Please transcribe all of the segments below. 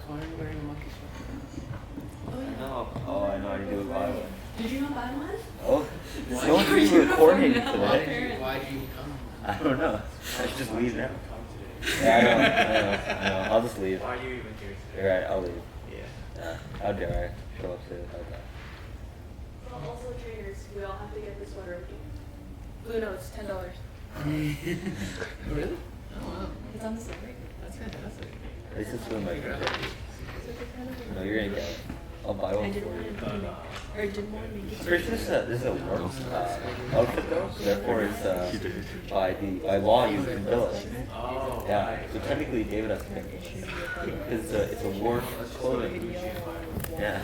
Why are you wearing a monkey sweater? No. Oh, I know. I do a buy one. Did you not buy one? Oh, no one's even coordinating today. Why do you come? I don't know. I should just leave now. Yeah, I know. I'll just leave. Why are you even here today? You're right. I'll leave. Yeah. How dare I show up to that? Well, also trainers, we all have to get this sweater. Blue notes, $10. Really? Oh wow. It's on the sale. That's fantastic. At least it's doing my good. No, you're gonna get it. I'll buy one for you. Or didn't want to make it. I'm pretty sure this is a work outfit though, so therefore it's by law you can bill it. Oh. Yeah, so technically you gave it us because it's a work clothing. Yeah.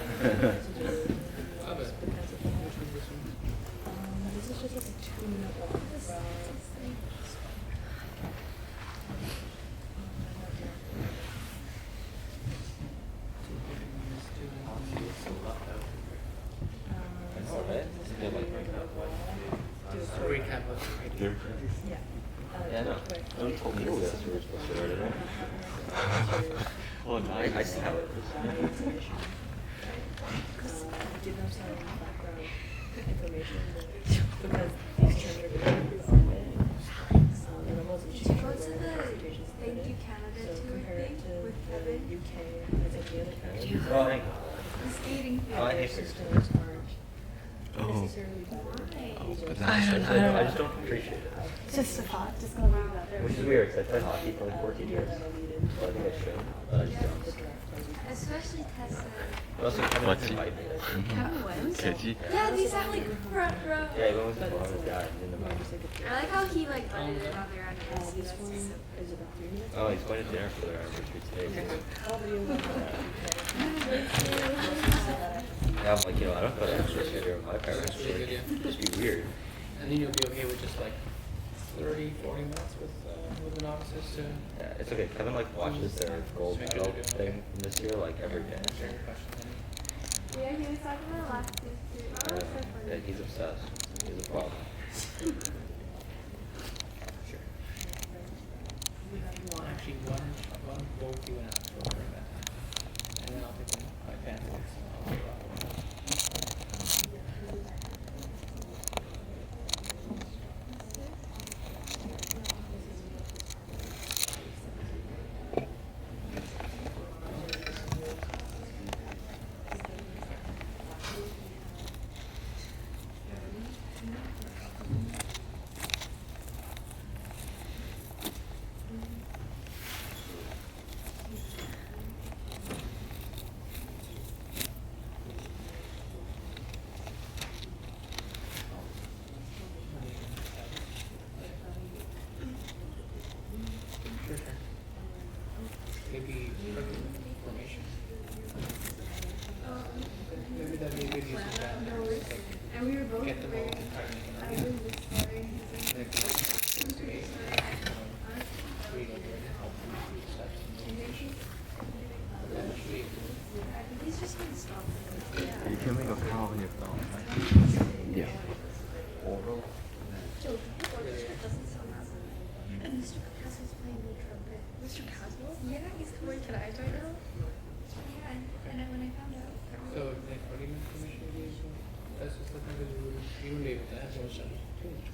Love it. This is just like a 2-minute walk. Recap of the radio. Yeah, no. No one told me we were supposed to write it out. Oh, no, I see how it is. Give them some background information because these terms are going to be on it. And I wasn't Did sure you go where to the the presentations Thank fit You in. Canada So tour compare it thing to with the Evan? UK, I think the other countries. Oh, thank you. The skating Oh, I field. hate Systems aren't Oh. necessarily better. Why? I just don't appreciate it. It's just a thought. Just gonna leave that there. Which is weird, because I played hockey for like 14 years. So I think I should. But I just don't. Especially Tessa. But also, Kevin What's didn't he? invite me. Kevin went. Keji? Yeah, these have like front row. Yeah, he went with his mom and his dad. He didn't invite me. I like how he like butted it on their anniversary. This That's one just so is about 3 minutes. Oh, he's going to dinner for their anniversary today. Yeah, I'm like, I don't put an extra schedule with my parents. That's really Like, good, yeah. just be weird. And then you'll be okay with just like 30, 40 minutes with the novices to Yeah, it's okay. Kevin like watches their gold Just make medal sure they're doing thing this year like every day. answer your questions. Yeah, he was talking about last week too. Oh, that's so Yeah, funny. he's obsessed. He's a problem. Sure. Actually, one both you and I will bring that time. And then I'll pick my pancakes. Sure. Maybe formation. Maybe that'd be a good use of that. Like, And we were both get them all very. and try to make it I up. was this story. Like, read over it and help them do steps and motivation. Eventually, He's just gonna stop. You can make a call on your phone. Yeah. Oral. Joe, Mr. doesn't sound that good. And Mr. Castle's playing the trumpet. Mr. Castle? Yeah, he's coming to eyes right now. Yeah, and then when I found out. so like, what do you mean formation is? That's just like you wouldn't be able to have so much time too much.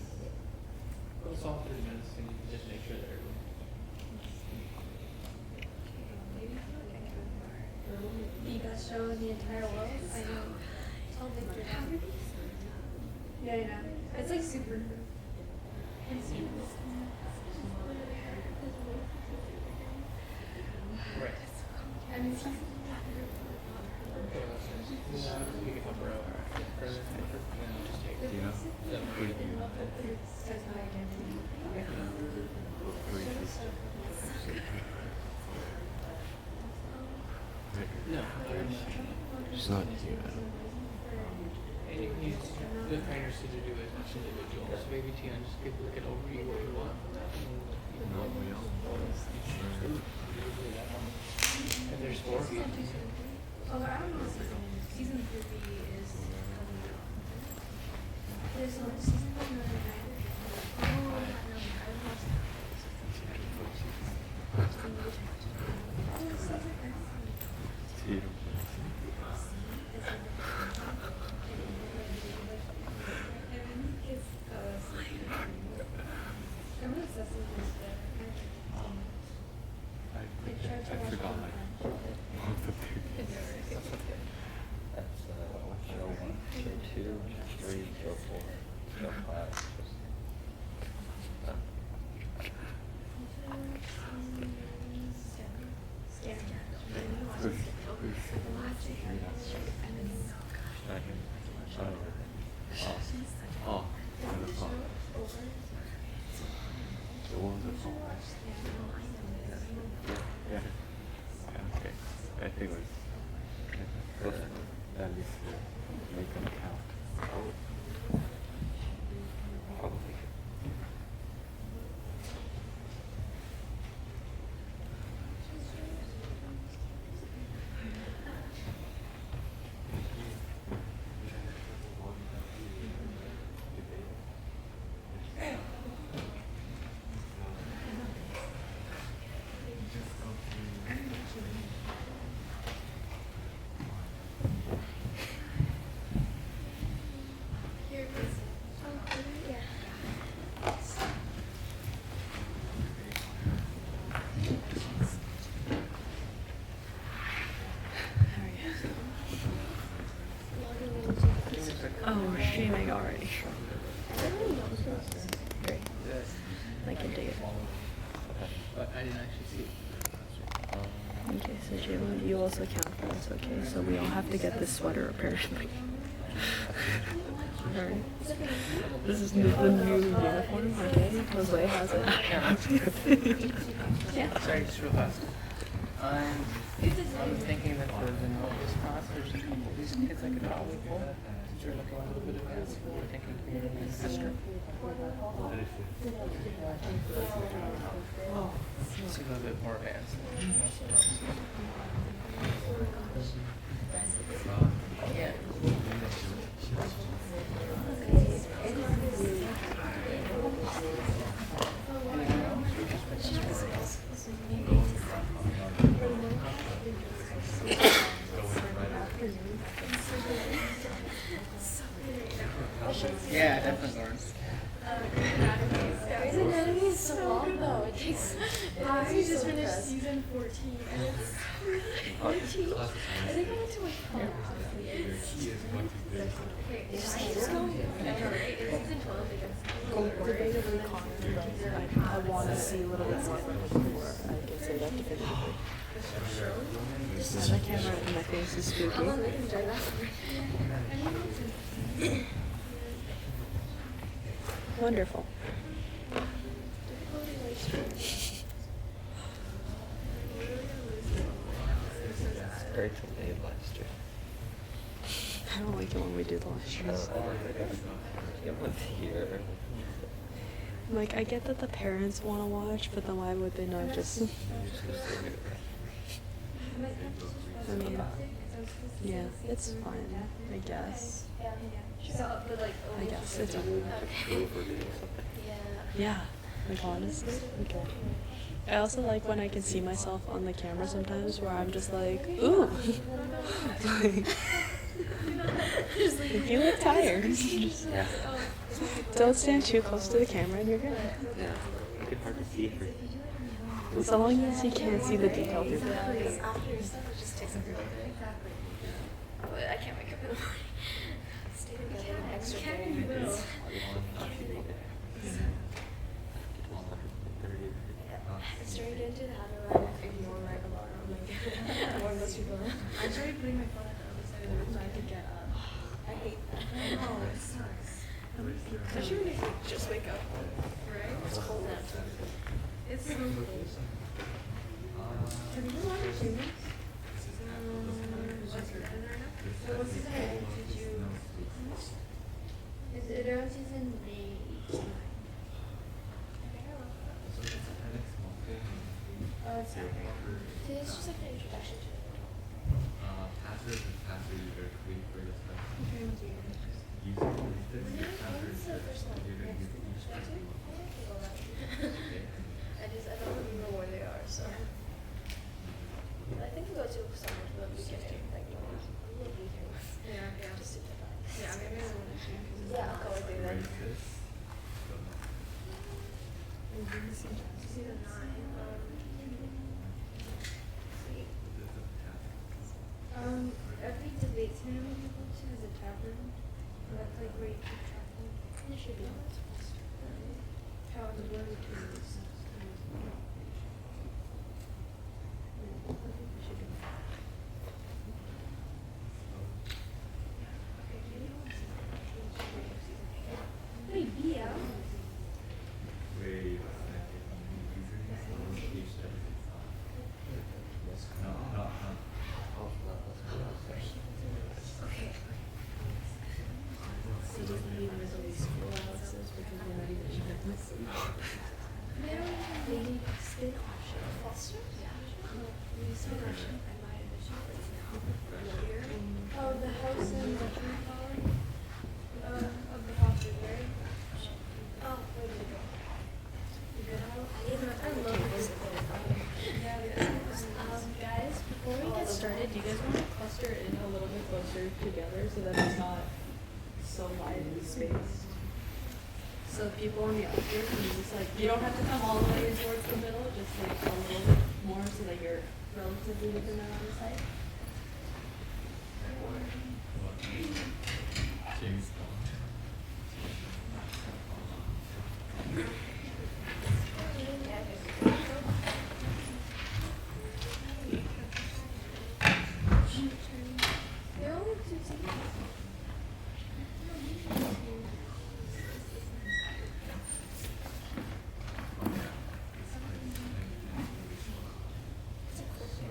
But it's all 30 minutes and you can just make sure that everyone. The best show in the entire world. I know. Tell Victor. Yeah, I know. It's like super. It's Right. I mean, he's. You can help her out. And then just take Do you know? them. Says my identity. No. She's not here. And you can use the trainers to do as much individual. So maybe Tina just give like an overview what you want. And there's 4 of you. Oh, I don't know. Season 3 is coming out. There's no season 1 or 9. Oh, no. I don't know. Okay. I think it was at least make them count. Probably. Here it is. Oh, yeah. Oh, we're streaming already. Great. I can dig it. But I didn't actually see it. Okay, so Jayla, you also count for us, okay? So we all have to get this sweater apparently. Alright. This is the new uniform, okay? Jose has it. Yeah. Sorry, just real fast. I'm thinking that for the novice class, there's a couple of these kids I could probably pull. Since they're looking a little bit advanced, we're thinking community and history. It's a little bit more advanced than most of us. Yeah. Anything else? Yeah, definitely Lawrence. Grey's Anatomy is so long though. It takes. I just finished season 14 and it's 14. I think I went to like 12. It just keeps going. I know, right? It's season 12. It gets Debatably confident. I want to see a little bit more from it before I can say that definitively. And the camera in my face is spooky. I'm gonna enjoy that. Wonderful. Very delayed live stream. I don't like it when we do the live streams. Everyone's here. Like, I get that the parents want to watch, but then why would they not just... I mean, yeah, it's fine, I guess. I guess it's fine. Yeah, like honestly, okay. I also like when I can see myself on the camera sometimes where I'm just like, ooh. Like, you look tired. Just Yeah. don't stand too close to the camera and you're good. Yeah. You can hardly see her. So long as you can't see the detail through the After your stuff, it just takes up your whole day. But I can't wake up in the morning. Stay together an extra 30 minutes. I started getting into the habit where I ignore my alarm. Like, more most people. I started putting my phone on the other side of the room so I could get up. I hate that. Oh, it sucks. Especially when you just wake up. Right? It's cold out. It's so cold. Have you been watching humans? What season did you? Is it around season 8? Oh, it's not very long. See, it's just like the introduction to it. Passive and passive are great for this stuff. Okay, what's your name? What's the first one? I don't remember where they are, so. I think we go to somewhere for the beginning, like, yeah. Just to get back. Yeah, maybe I want to see. Yeah, I'll go with you then. Season 9. Every debate ceremony we go to is a tavern. That's like where you keep track of It should be. How it would work. Wait, yeah. Okay. So does that mean there's only school houses because we're not even sure? They don't even maybe spin option. Foster? Yeah. Spin option. Oh, the house in the tree tower? Of the Foster Berry? Oh, where did it go? You good out? I love this. Guys, before we get started, do you guys want to cluster in a little bit closer together so that it's not so widely spaced? So people on the outskirts, and just like, you don't have to come all the way towards the middle, just like a little bit more so that you're relatively within that on the side. There are only 2 seats.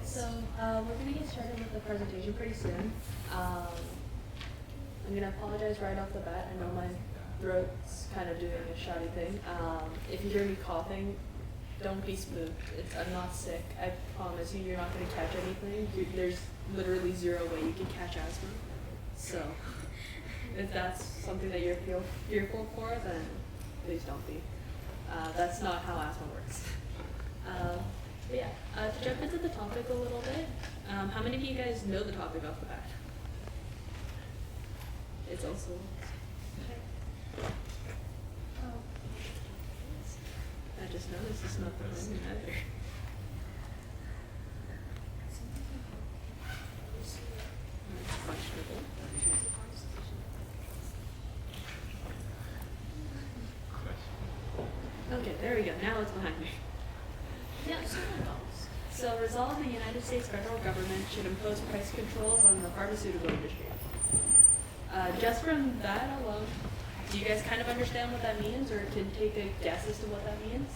So we're going to get started with the presentation pretty soon. I'm going to apologize right off the bat. I know my throat's kind of doing a shoddy thing. If you hear me coughing, don't be spooked. I'm not sick. I promise you, you're not going to catch anything. There's literally 0 way you can catch asthma. So if that's something that you're fearful for, then please don't be. That's not how asthma works. But yeah, to jump into the topic a little bit, how many of you guys know the topic off the bat? It's also... I just noticed it's not the one either. That's questionable. Okay, there we go. Now it's behind me. Yeah, so resolve the United States federal government should impose price controls on the pharmaceutical industry. Just from that alone, do you guys kind of understand what that means, or can take a guess as to what that means?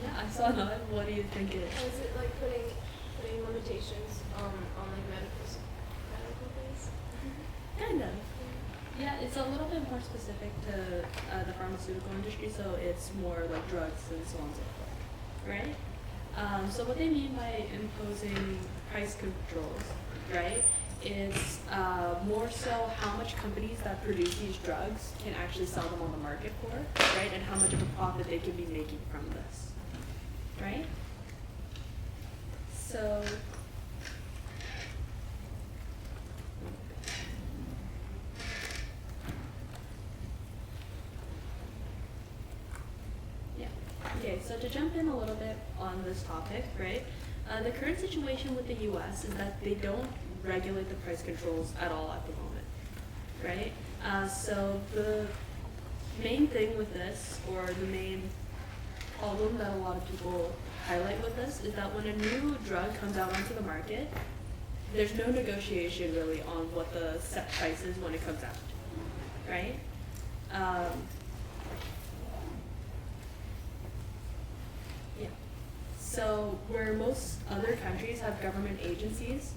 Yeah, I saw that. What do you think it is? Is it like putting limitations on like medical things? Kind of. Yeah, it's a little bit more specific to the pharmaceutical industry, so it's more like drugs and so on and so forth, right? So what they mean by imposing price controls, right, is more so how much companies that produce these drugs can actually sell them on the market for, right, and how much of a profit they can be making from this, right? So... Okay, so to jump in a little bit on this topic, right, the current situation with the U.S. is that they don't regulate the price controls at all at the moment, right? So the main thing with this, or the main problem that a lot of people highlight with this, is that when a new drug comes out onto the market, there's no negotiation really on what the set price is when it comes out, right? So where most other countries have government agencies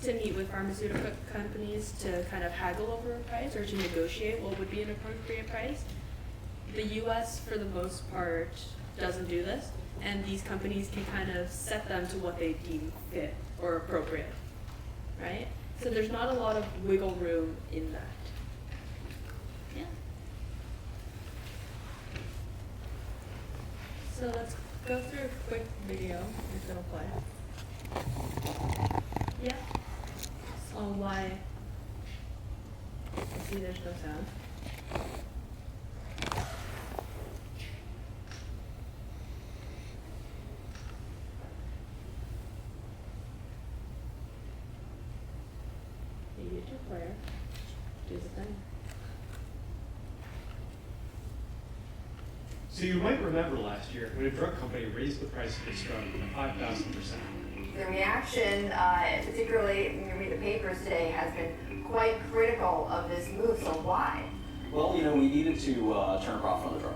to meet with pharmaceutical companies to kind of haggle over a price or to negotiate what would be an appropriate price, the US for the most part doesn't do this, and these companies can kind of set them to what they deem fit or appropriate, right? So there's not a lot of wiggle room in that. Yeah. So let's go through a quick video, if it'll play. Yeah. On why. I see there's no sound. The YouTube player. Do the thing. So you might remember last year when a drug company raised the price of its drug by 5,000%. The reaction, particularly when you read the papers today, has been quite critical of this move. So why? Well, you know, we needed to turn a profit on the drug.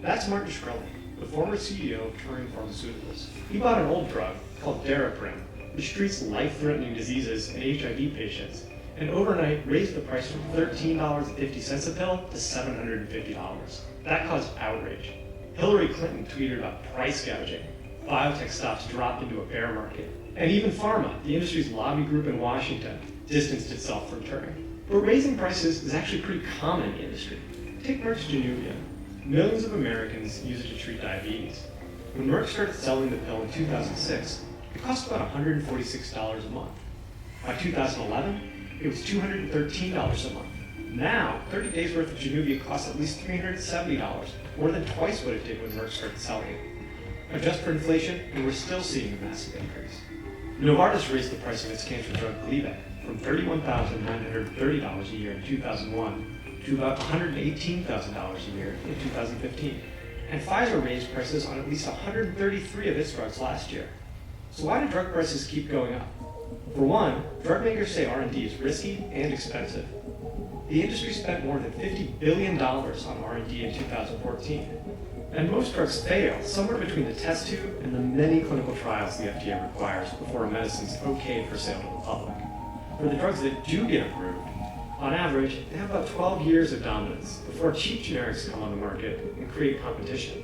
That's Martin Shkreli, the former CEO of Turing Pharmaceuticals. He bought an old drug called Daraprim, which treats life-threatening diseases in HIV patients, and overnight raised the price from $13.50 a pill to $750. That caused outrage. Hillary Clinton tweeted about price gouging. Biotech stocks dropped into a bear market. And even pharma, the industry's lobby group in Washington, distanced itself from Turing. But raising prices is actually pretty common in the industry. Take Merck's Januvia. Millions of Americans use it to treat diabetes. When Merck started selling the pill in 2006, it cost about $146 a month. By 2011, it was $213 a month. Now, 30 days worth of Januvia costs at least $370, more than twice what it did when Merck started selling it. Adjust for inflation, and we're still seeing a massive increase. Novartis raised the price of its cancer drug Gleevec from $31,930 a year in 2001 to about $118,000 a year in 2015. And Pfizer raised prices on at least 133 of its drugs last year. So why do drug prices keep going up? For one, drug makers say R&D is risky and expensive. The industry spent more than $50 billion on R&D in 2014. And most drugs fail somewhere between the test tube and the many clinical trials the FDA requires before a medicine's okay for sale to the public. For the drugs that do get approved, on average, they have about 12 years of dominance before cheap generics come on the market and create competition.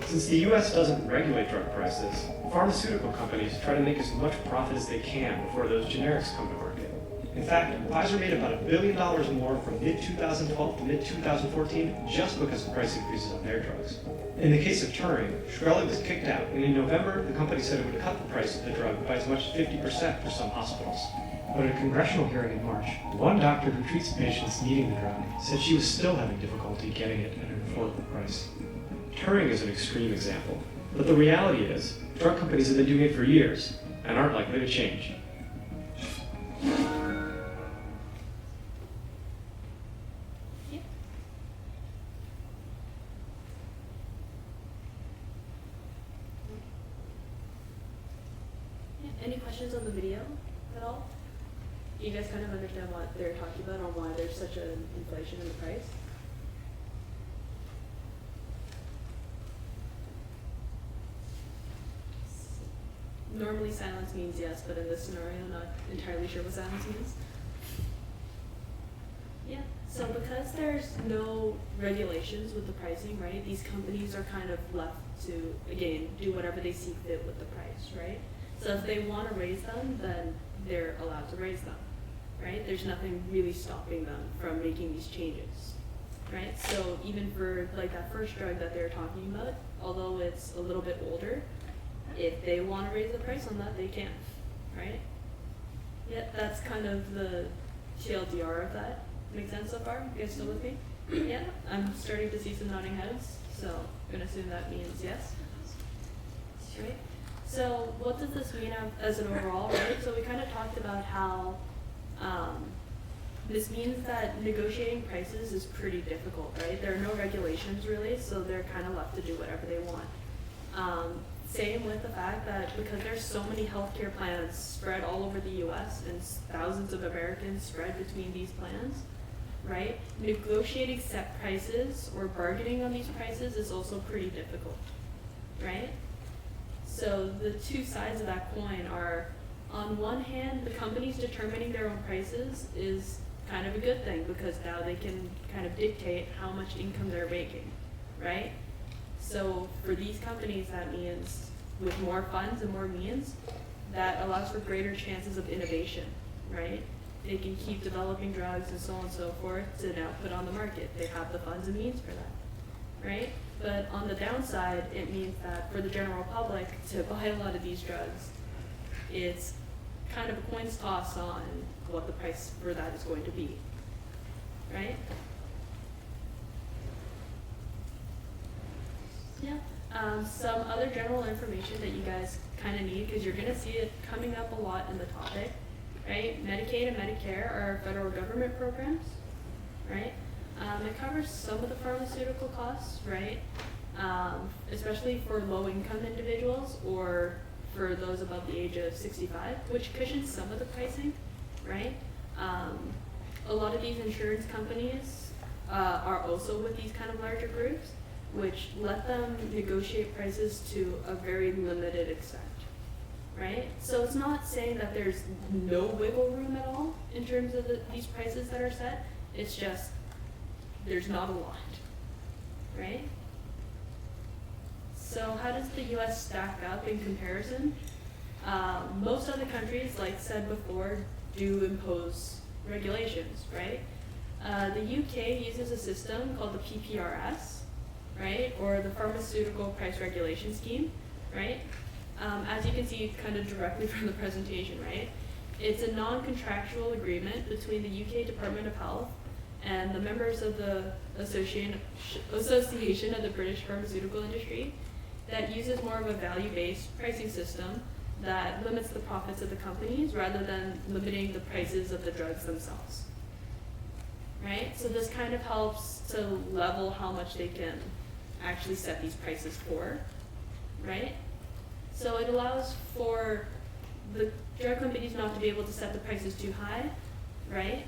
Since the US doesn't regulate drug prices, pharmaceutical companies try to make as much profit as they can before those generics come to market. In fact, Pfizer made about $1 billion more from mid-2012 to mid-2014 just because of price increases on their drugs. In the case of Turing, Shkreli was kicked out, and in November, the company said it would cut the price of the drug by as much as 50% for some hospitals. But at a congressional hearing in March, one doctor who treats patients needing the drug said she was still having difficulty getting it at an affordable price. Turing is an extreme example, but the reality is, drug companies have been doing it for years and aren't likely to change. Any questions on the video at all? You guys kind of understand what they're talking about on why there's such an inflation in the price? Normally silence means yes, but in this scenario, not entirely sure what silence means. Yeah, so because there's no regulations with the pricing, right, these companies are kind of left to, again, do whatever they see fit with the price, right? So if they want to raise them, then they're allowed to raise them, right? There's nothing really stopping them from making these changes, right? So even for like that first drug that they're talking about, although it's a little bit older, if they want to raise the price on that, they can, right? Yeah, that's kind of the TLDR of that. Make sense so far? You guys still with me? Yeah, I'm starting to see some nodding heads, so I'm gonna assume that means yes. Right? So what does this mean as an overall, right? So we kind of talked about how this means that negotiating prices is pretty difficult, right? There are no regulations really, so they're kind of left to do whatever they want. Same with the fact that because there's so many healthcare plans spread all over the US and thousands of Americans spread between these plans, right? Negotiating set prices or bargaining on these prices is also pretty difficult, right? So the two sides of that coin are, on one hand, the companies determining their own prices is kind of a good thing because now they can kind of dictate how much income they're making, right? So for these companies, that means with more funds and more means, that allows for greater chances of innovation, right? They can keep developing drugs and so on and so forth to now put on the market. They have the funds and means for that, right? But on the downside, it means that for the general public to buy a lot of these drugs, it's kind of a coin's toss on what the price for that is going to be, right? Yeah. Some other general information that you guys kind of need, because you're going to see it coming up a lot in the topic, right? Medicaid and Medicare are federal government programs, right? It covers some of the pharmaceutical costs, right? especially for low-income individuals or for those above the age of 65, which cushions some of the pricing, right? A lot of these insurance companies are also with these kind of larger groups, which let them negotiate prices to a very limited extent, right? So it's not saying that there's no wiggle room at all in terms of these prices that are set. It's just there's not a lot, right? So how does the US stack up in comparison? Most other countries, like said before, do impose regulations, right? The UK uses a system called the PPRS, right? Or the Pharmaceutical Price Regulation Scheme, right? As you can see kind of directly from the presentation, right? It's a non-contractual agreement between the UK Department of Health and the members of the Association of the British Pharmaceutical Industry that uses more of a value-based pricing system that limits the profits of the companies rather than limiting the prices of the drugs themselves, right? So this kind of helps to level how much they can actually set these prices for, right? So it allows for the drug companies not to be able to set the prices too high, right?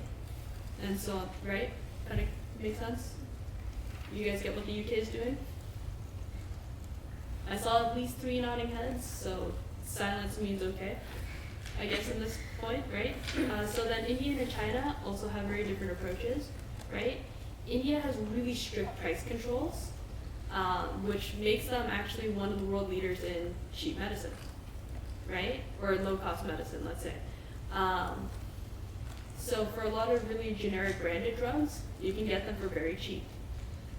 And so, right? Kind of makes sense? You guys get what the UK is doing? I saw at least 3 nodding heads, so silence means okay, I guess in this point, right? So then India and China also have very different approaches, right? India has really strict price controls, which makes them actually one of the world leaders in cheap medicine, right? Or low-cost medicine, let's say. So for a lot of really generic branded drugs, you can get them for very cheap.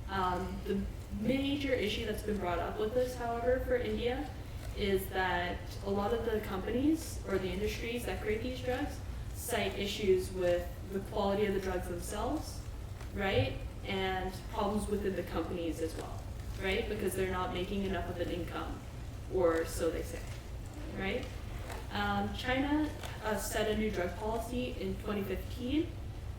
The major issue that's been brought up with this, however, for India is that a lot of the companies or the industries that create these drugs cite issues with the quality of the drugs themselves, right? And problems within the companies as well, right? Because they're not making enough of an income, or so they say, right? China set a new drug policy in 2015,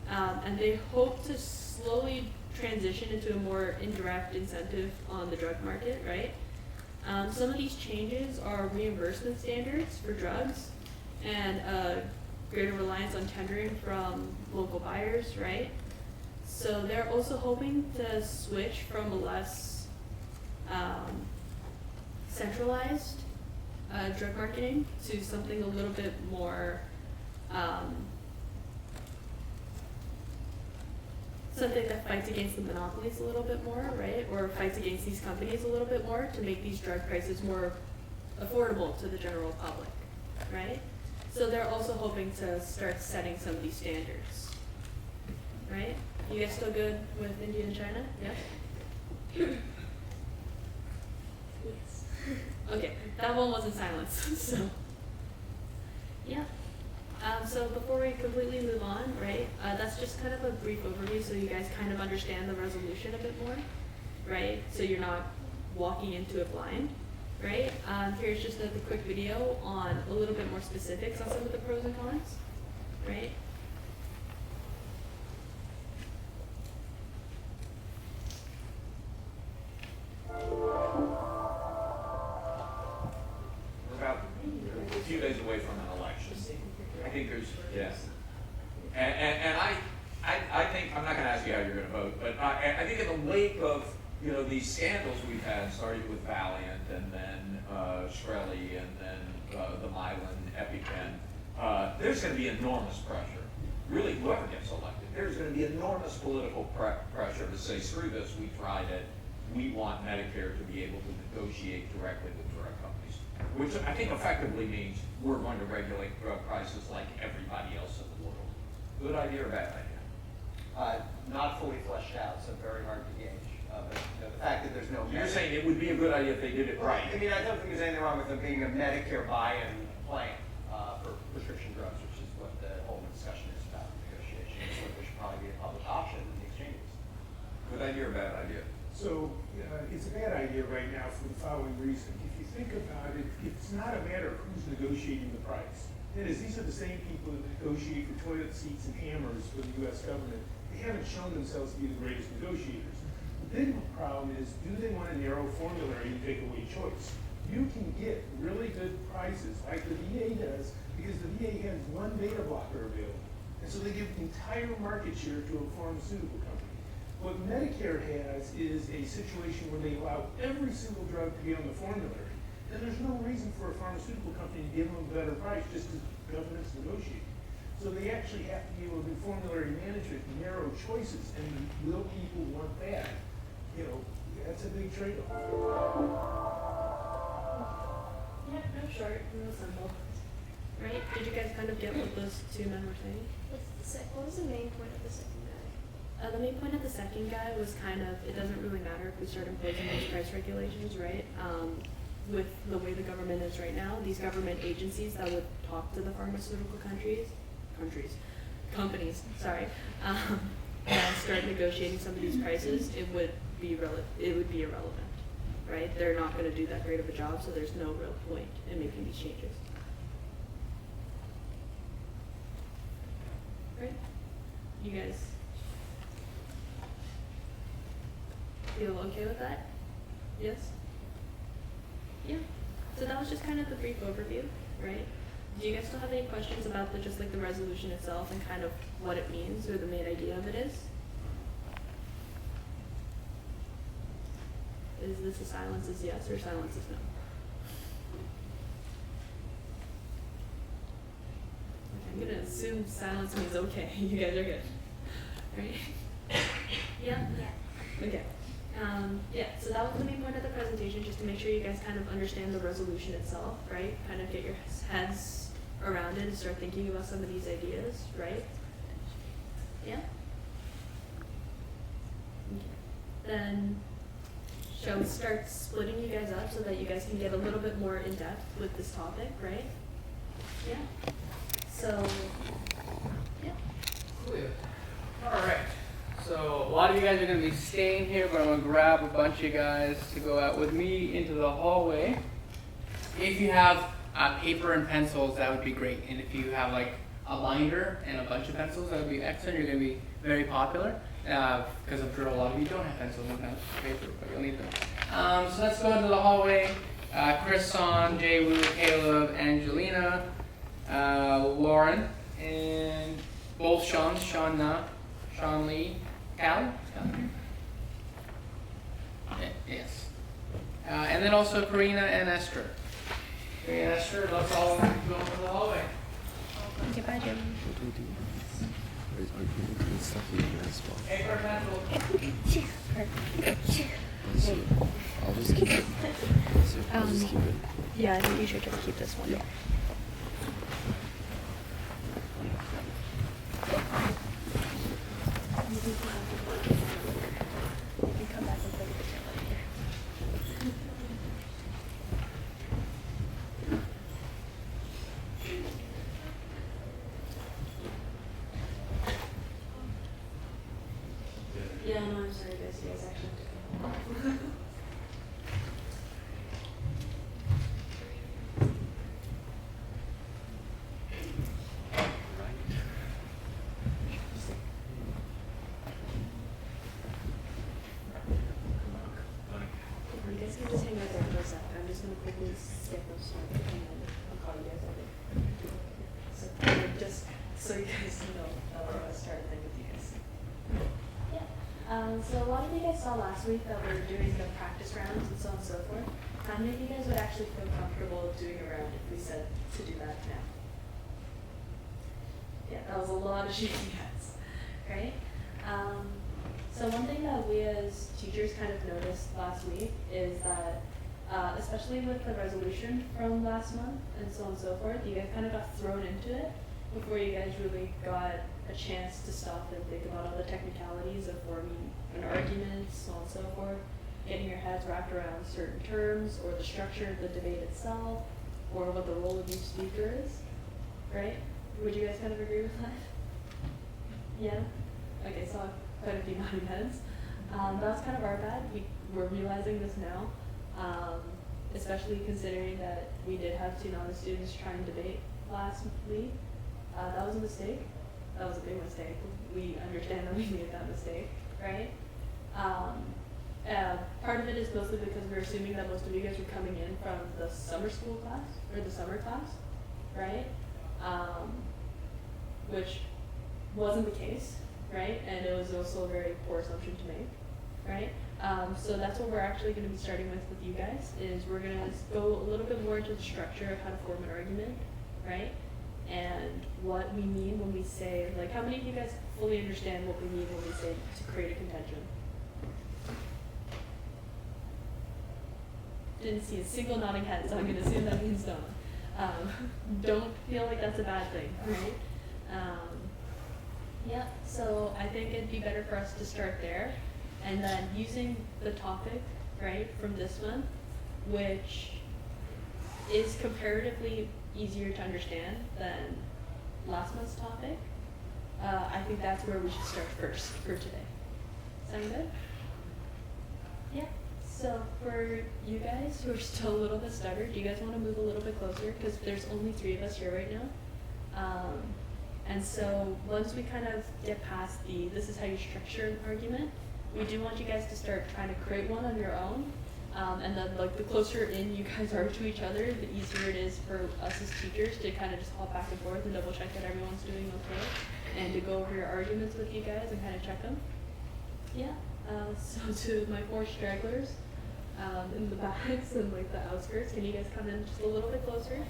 and they hope to slowly transition into a more indirect incentive on the drug market, right? Some of these changes are reimbursement standards for drugs and greater reliance on tendering from local buyers, right? So they're also hoping to switch from a less centralized drug marketing to something a little bit more something that fights against the monopolies a little bit more, right? Or fights against these companies a little bit more to make these drug prices more affordable to the general public, right? So they're also hoping to start setting some of these standards, right? You guys still good with India and China? Yes? Yes. Okay, that one wasn't silence, so. Yeah. So before we completely move on, right, that's just kind of a brief overview so you guys kind of understand the resolution a bit more, right? So you're not walking into it blind, right? Here's just a quick video on a little bit more specifics on some of the pros and cons, right? We're about a few days away from an election. I think there's, yes. And I think, I'm not going to ask you how you're going to vote, but I think in the wake of, these scandals we've had, starting with Valiant and then Shkreli and then the Mylan EpiPen, there's going to be enormous pressure. Really, whoever gets elected, there's going to be enormous political pressure to say, screw this, we tried it. We want Medicare to be able to negotiate directly with drug companies, which I think effectively means we're going to regulate drug prices like everybody else in the world. Good idea or bad idea? Not fully fleshed out, so very hard to gauge. But the fact that there's no... You're saying it would be a good idea if they did it right. I mean, I don't think there's anything wrong with them being a Medicare buy-in plan for prescription drugs, which is what the whole discussion is about, negotiations. Which should probably be a public option in the exchanges. Good idea or bad idea? So it's a bad idea right now for the following reason. If you think about it, it's not a matter of who's negotiating the price. That is, these are the same people that negotiate for toilet seats and hammers for the U.S. government. They haven't shown themselves to be the greatest negotiators. big problem is, do they want a narrow formulary to take away choice? You can get really good prices, like the VA does, because the VA has one beta blocker available. And so they give entire market share to a pharmaceutical company. What Medicare has is a situation where they allow every single drug to be on the formulary. And there's no reason for a pharmaceutical company to give them a better price just because government's negotiating. So they actually have to be able to do formulary management, narrow choices, and will people want that? You know, that's a big trade-off. Yeah, no short, no simple. Right? Did you guys kind of get what those two men were saying? What was the main point of the second guy? The main point of the second guy was kind of, it doesn't really matter if we start imposing these price regulations, right? With the way the government is right now, these government agencies that would talk to the pharmaceutical companies, sorry, and start negotiating some of these prices, it would be irrelevant, right? They're not going to do that great of a job, so there's no real point in making these changes. Right? You guys feel okay with that? Yes? Yeah. So that was just kind of the brief overview, right? Do you guys still have any questions about just like the resolution itself and kind of what it means or the main idea of it is? Is this a silence is yes or silence is no? Okay, I'm gonna assume silence means okay. You guys are good, right? Yeah? Yeah. Okay. Yeah, so that was the main point of the presentation, just to make sure you guys kind of understand the resolution itself, right? Kind of get your heads around it and start thinking about some of these ideas, right? Yeah? Okay. Then, shall we start splitting you guys up so that you guys can get a little bit more in depth with this topic, right? Yeah? So, yeah. Cool. All right. So a lot of you guys are going to be staying here, but I'm going to grab a bunch of you guys to go out with me into the hallway. If you have paper and pencils, that would be great. And if you have like a binder and a bunch of pencils, that would be excellent. You're going to be very popular because I'm sure a lot of you don't have pencils and paper, but you'll need them. So let's go into the hallway. Chris, Son, Jay, Wu, Caleb, Angelina, Lauren, and both Sean Na, Sean Lee, Callie? Yes. And then also Karina and Esther. Karina and Esther, let's all go into the hallway. Okay, bye, Jim. Hey, for pencil. I'll just keep it. I'll just keep it. Yeah, I think you should just keep this one. Yeah. You can come back and play with the tail later. Yeah, no, I'm sorry guys, you guys actually have to go home. You guys can just hang out there for a sec. I'm just gonna quickly skip those stuff and then I'll call you guys later. So, just so you guys know, I'm gonna start thing with you guys. Yeah. So a lot of you guys saw last week that we were doing the practice rounds and so on and so forth. How many of you guys would actually feel comfortable doing a round if we said to do that now? Yeah, that was a lot of shaking heads, right? So one thing that we as teachers kind of noticed last week is that, especially with the resolution from last month and so on and so forth, you guys kind of got thrown into it before you guys really got a chance to stop and think about all the technicalities of forming an argument, so on and so forth, getting your heads wrapped around certain terms or the structure of the debate itself, or what the role of each speaker is, right? Would you guys kind of agree with that? Yeah? Okay, so quite a few nodding heads. That's kind of our bad. We're realizing this now, especially considering that we did have 2 novice students try and debate last week. That was a mistake. That was a big mistake. We understand that we made that mistake, right? part of it is mostly because we're assuming that most of you guys are coming in from the summer school class, or the summer class, right? Which wasn't the case, right? And it was also a very poor assumption to make, right? So that's what we're actually going to be starting with you guys, is we're going to go a little bit more into the structure of how to form an argument, right? And what we mean when we say, like, how many of you guys fully understand what we mean when we say to create a contention? Didn't see a single nodding head, so I'm going to assume that means no. Don't feel like that's a bad thing, right? Yeah, so I think it'd be better for us to start there, and then using the topic, right, from this month, which is comparatively easier to understand than last month's topic. I think that's where we should start first for today. Sound good? Yeah. So for you guys who are still a little bit stuttered, do you guys want to move a little bit closer? Because there's only 3 of us here right now. And so once we kind of get past the, this is how you structure an argument, we do want you guys to start trying to create one on your own. And then like the closer in you guys are to each other, the easier it is for us as teachers to kind of just hop back and forth and double check that everyone's doing okay. And to go over your arguments with you guys and kind of check them. Yeah. So to my 4 stragglers, in the backs and like the outskirts, can you guys come in just a little bit closer?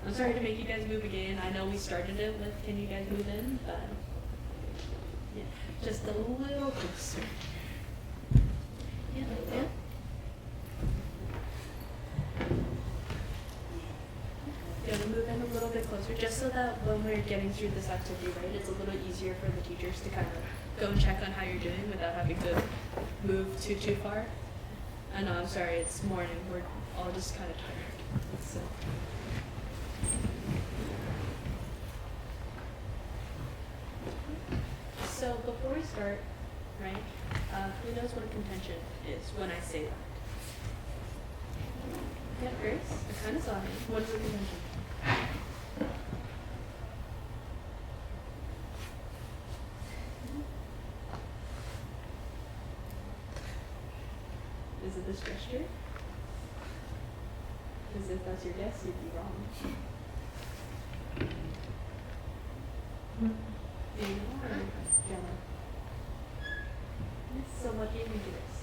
I'm sorry to make you guys move again. I know we started it with can you guys move in, but yeah, just a little closer. Yeah, yeah. Gonna move in a little bit closer, just so that when we're getting through this activity, right, it's a little easier for the teachers to kind of go and check on how you're doing without having to move too far. I know, I'm sorry, it's morning. We're all just kind of tired. So before we start, right, who knows what a contention is when I say that? Yeah, Grace? I kind of saw him. What is a contention? Is it this gesture? Because if that's your guess, you'd be wrong. Do you know or Gemma? So what gave you this?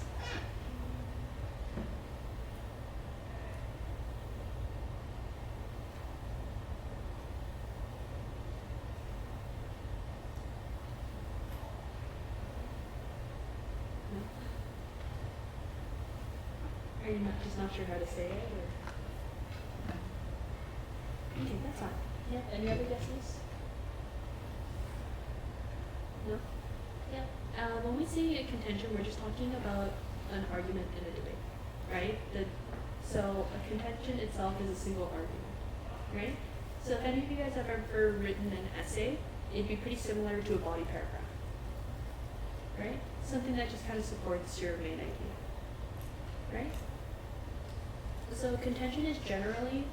Are you just not sure how to say it, or? Okay, that's fine. Yeah. Any other guesses? No. Yeah. When we say a contention, we're just talking about an argument in a debate, right? So a contention itself is a single argument, right? So if any of you guys have ever written an essay, it'd be pretty similar to a body paragraph, right? Something that just kind of supports your main idea, right? So contention is generally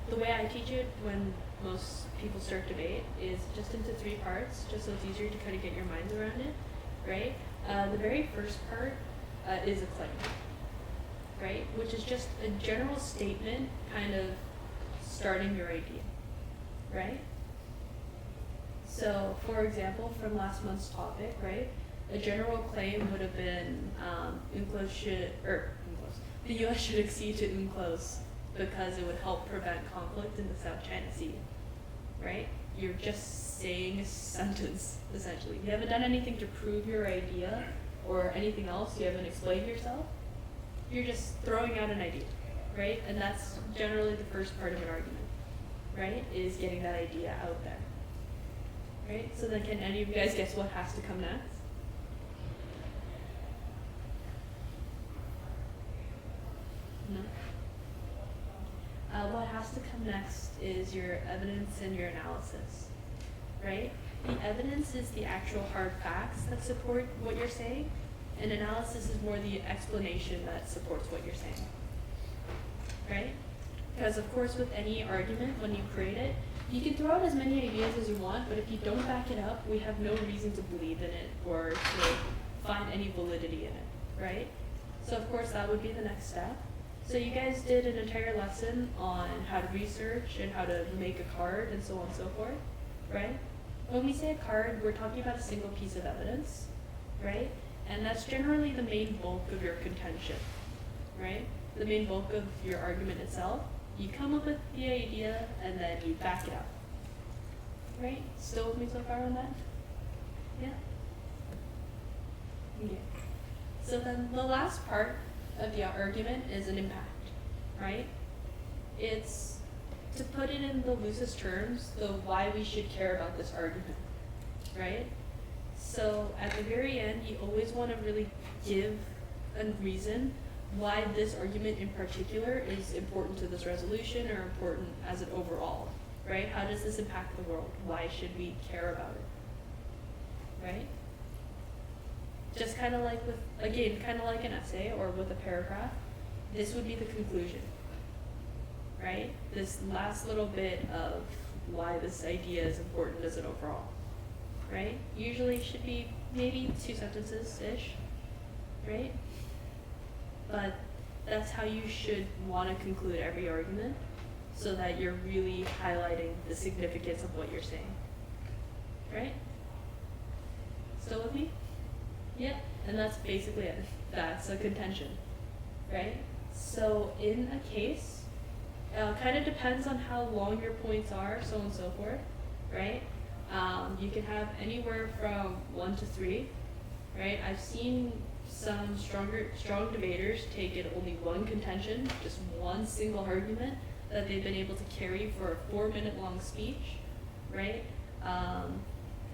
the way I teach it when most people start debate is just into 3 parts, just so it's easier to kind of get your minds around it, right? The very first part is a claim, right? Which is just a general statement kind of starting your idea, right? So, for example, from last month's topic, right? A general claim would have been the U.S. should accede to UNCLOS because it would help prevent conflict in the South China Sea, right? You're just saying a sentence, essentially. You haven't done anything to prove your idea or anything else. You haven't explained yourself. You're just throwing out an idea, right? And that's generally the first part of an argument, right? Is getting that idea out there, right? So then can any of you guys guess what has to come next? No. What has to come next is your evidence and your analysis, right? The evidence is the actual hard facts that support what you're saying, and analysis is more the explanation that supports what you're saying, right? Because of course with any argument, when you create it, you can throw out as many ideas as you want, but if you don't back it up, we have no reason to believe in it or to find any validity in it, right? So of course that would be the next step. So you guys did an entire lesson on how to research and how to make a card and so on and so forth, right? When we say a card, we're talking about a single piece of evidence, right? And that's generally the main bulk of your contention, right? The main bulk of your argument itself. You come up with the idea and then you back it up, right? Still with me so far on that? Yeah? Okay. So then the last part of the argument is an impact, right? It's, to put it in the loosest terms, the why we should care about this argument, right? So at the very end, you always want to really give a reason why this argument in particular is important to this resolution or important as an overall, right? How does this impact the world? Why should we care about it, right? Just kind of like with, again, kind of like an essay or with a paragraph, this would be the conclusion, right? This last little bit of why this idea is important as an overall, right? Usually it should be maybe 2 sentences-ish, right? But that's how you should want to conclude every argument so that you're really highlighting the significance of what you're saying, right? Still with me? Yeah, and that's basically it. That's a contention, right? So in a case, kind of depends on how long your points are, so on and so forth, right? You can have anywhere from 1 to 3, right? I've seen some strong debaters take it only one contention, just one single argument that they've been able to carry for a 4-minute long speech, right?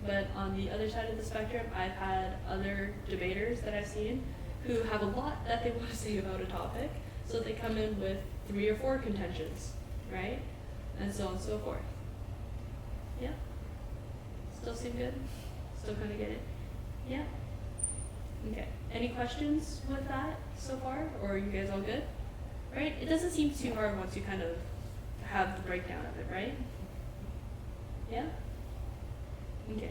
But on the other side of the spectrum, I've had other debaters that I've seen who have a lot that they want to say about a topic, so they come in with 3 or 4 contentions, right? And so on and so forth. Yeah? Still seem good? Still kind of get it? Yeah? Okay. Any questions with that so far? Or are you guys all good? Right? It doesn't seem too hard once you kind of have the breakdown of it, right? Yeah? Okay.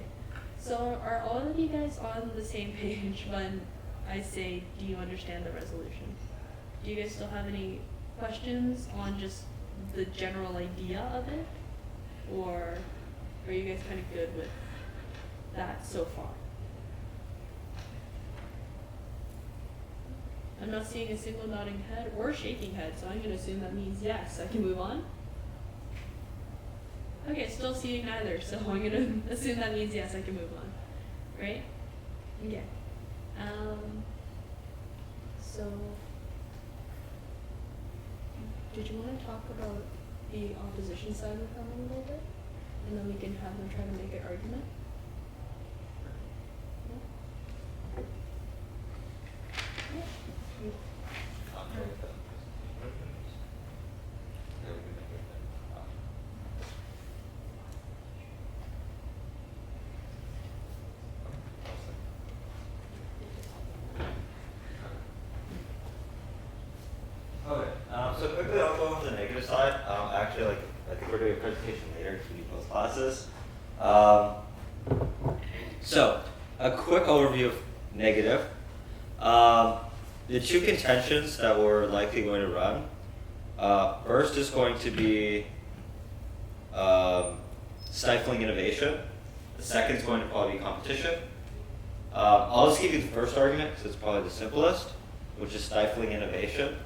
So are all of you guys on the same page when I say, do you understand the resolution? Do you guys still have any questions on just the general idea of it? Or are you guys kind of good with that so far? I'm not seeing a single nodding head or shaking head, so I'm going to assume that means yes. I can move on. Okay, still seeing neither, so I'm going to assume that means yes, I can move on. Right? Okay. So, did you want to talk about the opposition side with them a little bit? And then we can have them try to make an argument? Yeah? Yeah. Okay, so quickly I'll go over the negative side. Actually, I think we're doing a presentation later to do both classes. So, a quick overview of negative. The 2 contentions that we're likely going to run. First is going to be stifling innovation. The second is going to probably be competition. I'll just give you the first argument because it's probably the simplest, which is stifling innovation.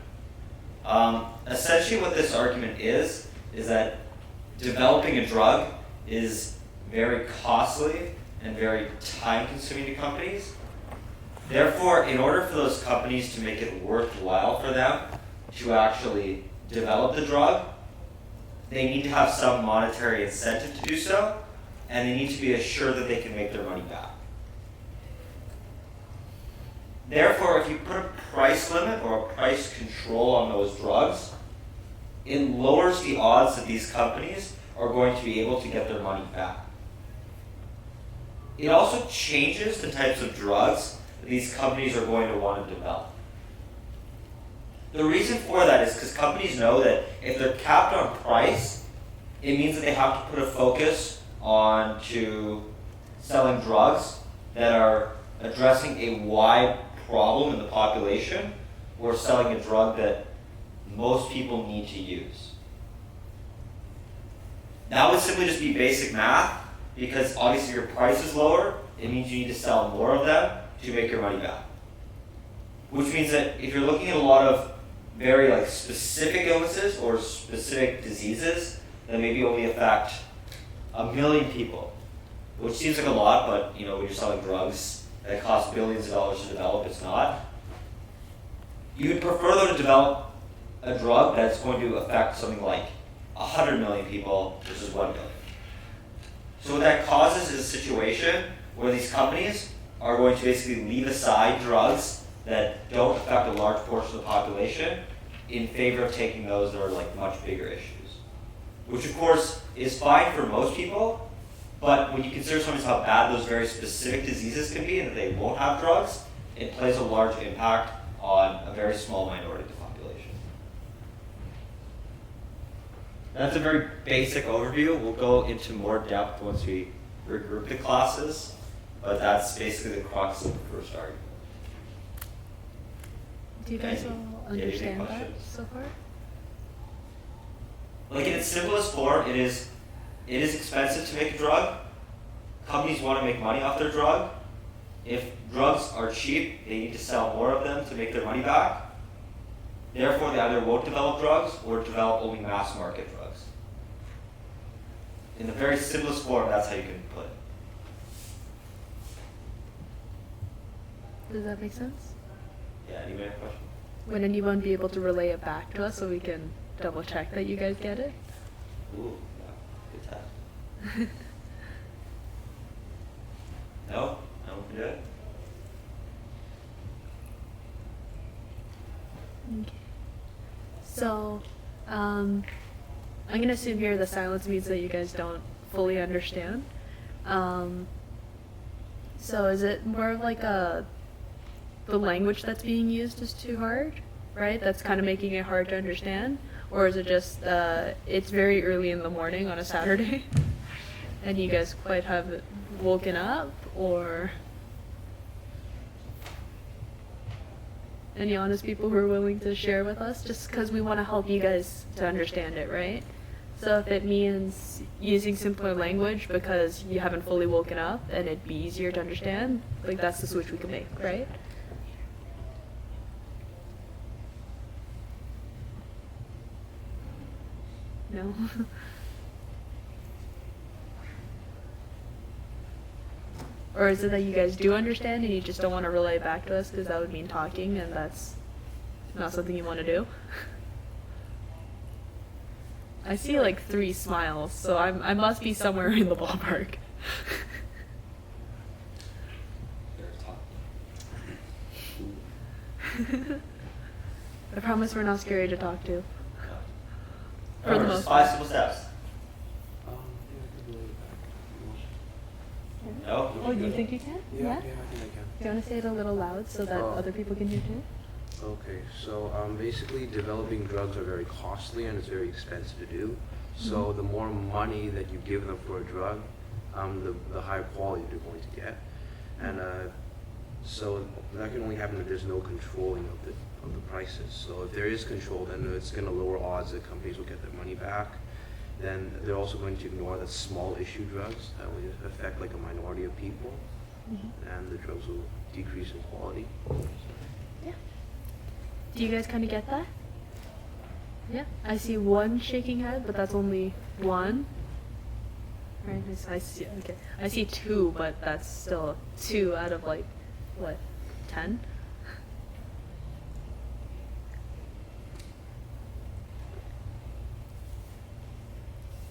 Essentially what this argument is that developing a drug is very costly and very time-consuming to companies. Therefore, in order for those companies to make it worthwhile for them to actually develop the drug, they need to have some monetary incentive to do so, and they need to be assured that they can make their money back. Therefore, if you put a price limit or a price control on those drugs, it lowers the odds that these companies are going to be able to get their money back. It also changes the types of drugs that these companies are going to want to develop. The reason for that is because companies know that if they're capped on price, it means that they have to put a focus on to selling drugs that are addressing a wide problem in the population or selling a drug that most people need to use. That would simply just be basic math, because obviously your price is lower, it means you need to sell more of them to make your money back. Which means that if you're looking at a lot of very like specific illnesses or specific diseases that maybe only affect 1 million people, which seems like a lot, but when you're selling drugs that cost billions of dollars to develop, it's not. You would prefer though to develop a drug that's going to affect something like 100 million people versus 1 million. So what that causes is a situation where these companies are going to basically leave aside drugs that don't affect a large portion of the population in favor of taking those that are like much bigger issues. Which of course is fine for most people, but when you consider sometimes how bad those very specific diseases can be and that they won't have drugs, it plays a large impact on a very small minority of the population. That's a very basic overview. We'll go into more depth once we regroup the classes, but that's basically the crux of the first argument. Do you guys all understand that so far? Like in its simplest form, it is expensive to make a drug. Companies want to make money off their drug. If drugs are cheap, they need to sell more of them to make their money back. Therefore, they either won't develop drugs or develop only mass market drugs. In the very simplest form, that's how you can put it. Does that make sense? Yeah, anybody have a question? Would anyone be able to relay it back to us so we can double check that you guys get it? Ooh, yeah, good test. No? No one can do it? Okay. So, I'm gonna assume here the silence means that you guys don't fully understand. So is it more of like the language that's being used is too hard, right? That's kind of making it hard to understand? Or is it just, it's very early in the morning on a Saturday and you guys quite have woken up, or any honest people who are willing to share with us, just because we want to help you guys to understand it, right? So if it means using simpler language because you haven't fully woken up and it'd be easier to understand, like that's the switch we can make, right? No? Or is it that you guys do understand and you just don't want to relay back to us because that would mean talking and that's not something you want to do? I see like 3 smiles, so I must be somewhere in the ballpark. I promise we're not scary to talk to. For the Just most 5 part. simple steps. No? Oh, you think you can? Yeah, I think I can. Do you want to say it a little loud so that other people can hear too? Okay, so basically developing drugs are very costly and it's very expensive to do. So the more money that you give them for a drug, the higher quality they're going to get. And so that can only happen if there's no controlling of the prices. So if there is control, then it's going to lower odds that companies will get their money back. Then they're also going to ignore the small issue drugs that will affect like a minority of people, and the drugs will decrease in quality. Yeah. Do you guys kind of get that? Yeah. I see 1 shaking head, but that's only 1. Right. I see. Okay. I see 2, but that's still 2 out of like what, 10?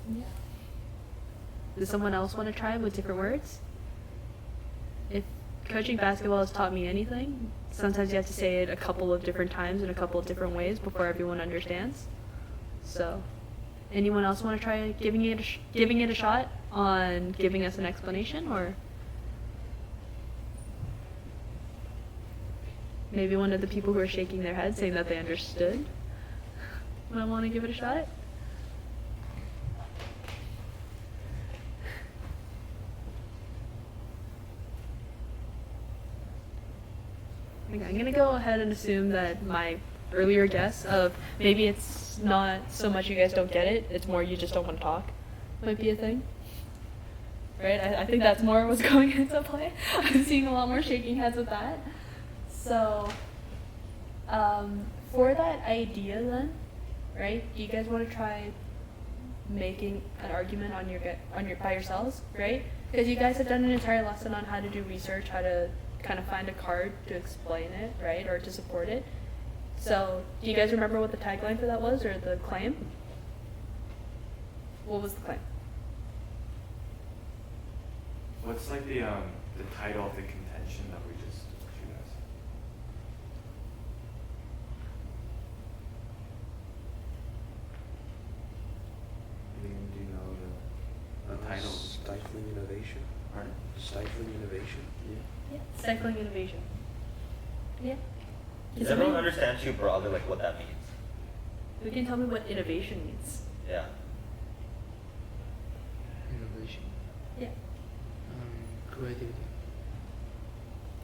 Yeah. Does someone else want to try with different words? If coaching basketball has taught me anything, sometimes you have to say it a couple of different times in a couple of different ways before everyone understands. So, anyone else want to try giving it a shot on giving us an explanation, or maybe one of the people who are shaking their head saying that they understood might want to give it a shot? Okay, I'm gonna go ahead and assume that my earlier guess of maybe it's not so much you guys don't get it, it's more you just don't want to talk, might be a thing. Right? I think that's more what's going into play. I'm seeing a lot more shaking heads with that. So, for that idea then, right? Do you guys want to try making an argument on your by yourselves, right? Because you guys have done an entire lesson on how to do research, how to kind of find a card to explain it, right, or to support it. So, do you guys remember what the tagline for that was, or the claim? What was the claim? What's like the title of the contention that we just told you guys? Liam, do you know the title? Stifling innovation. Pardon? Stifling innovation. Yeah, stifling innovation. Yeah. Does everyone understand too broadly like what that means? Who can tell me what innovation means? Yeah. Innovation. Yeah. Creativity.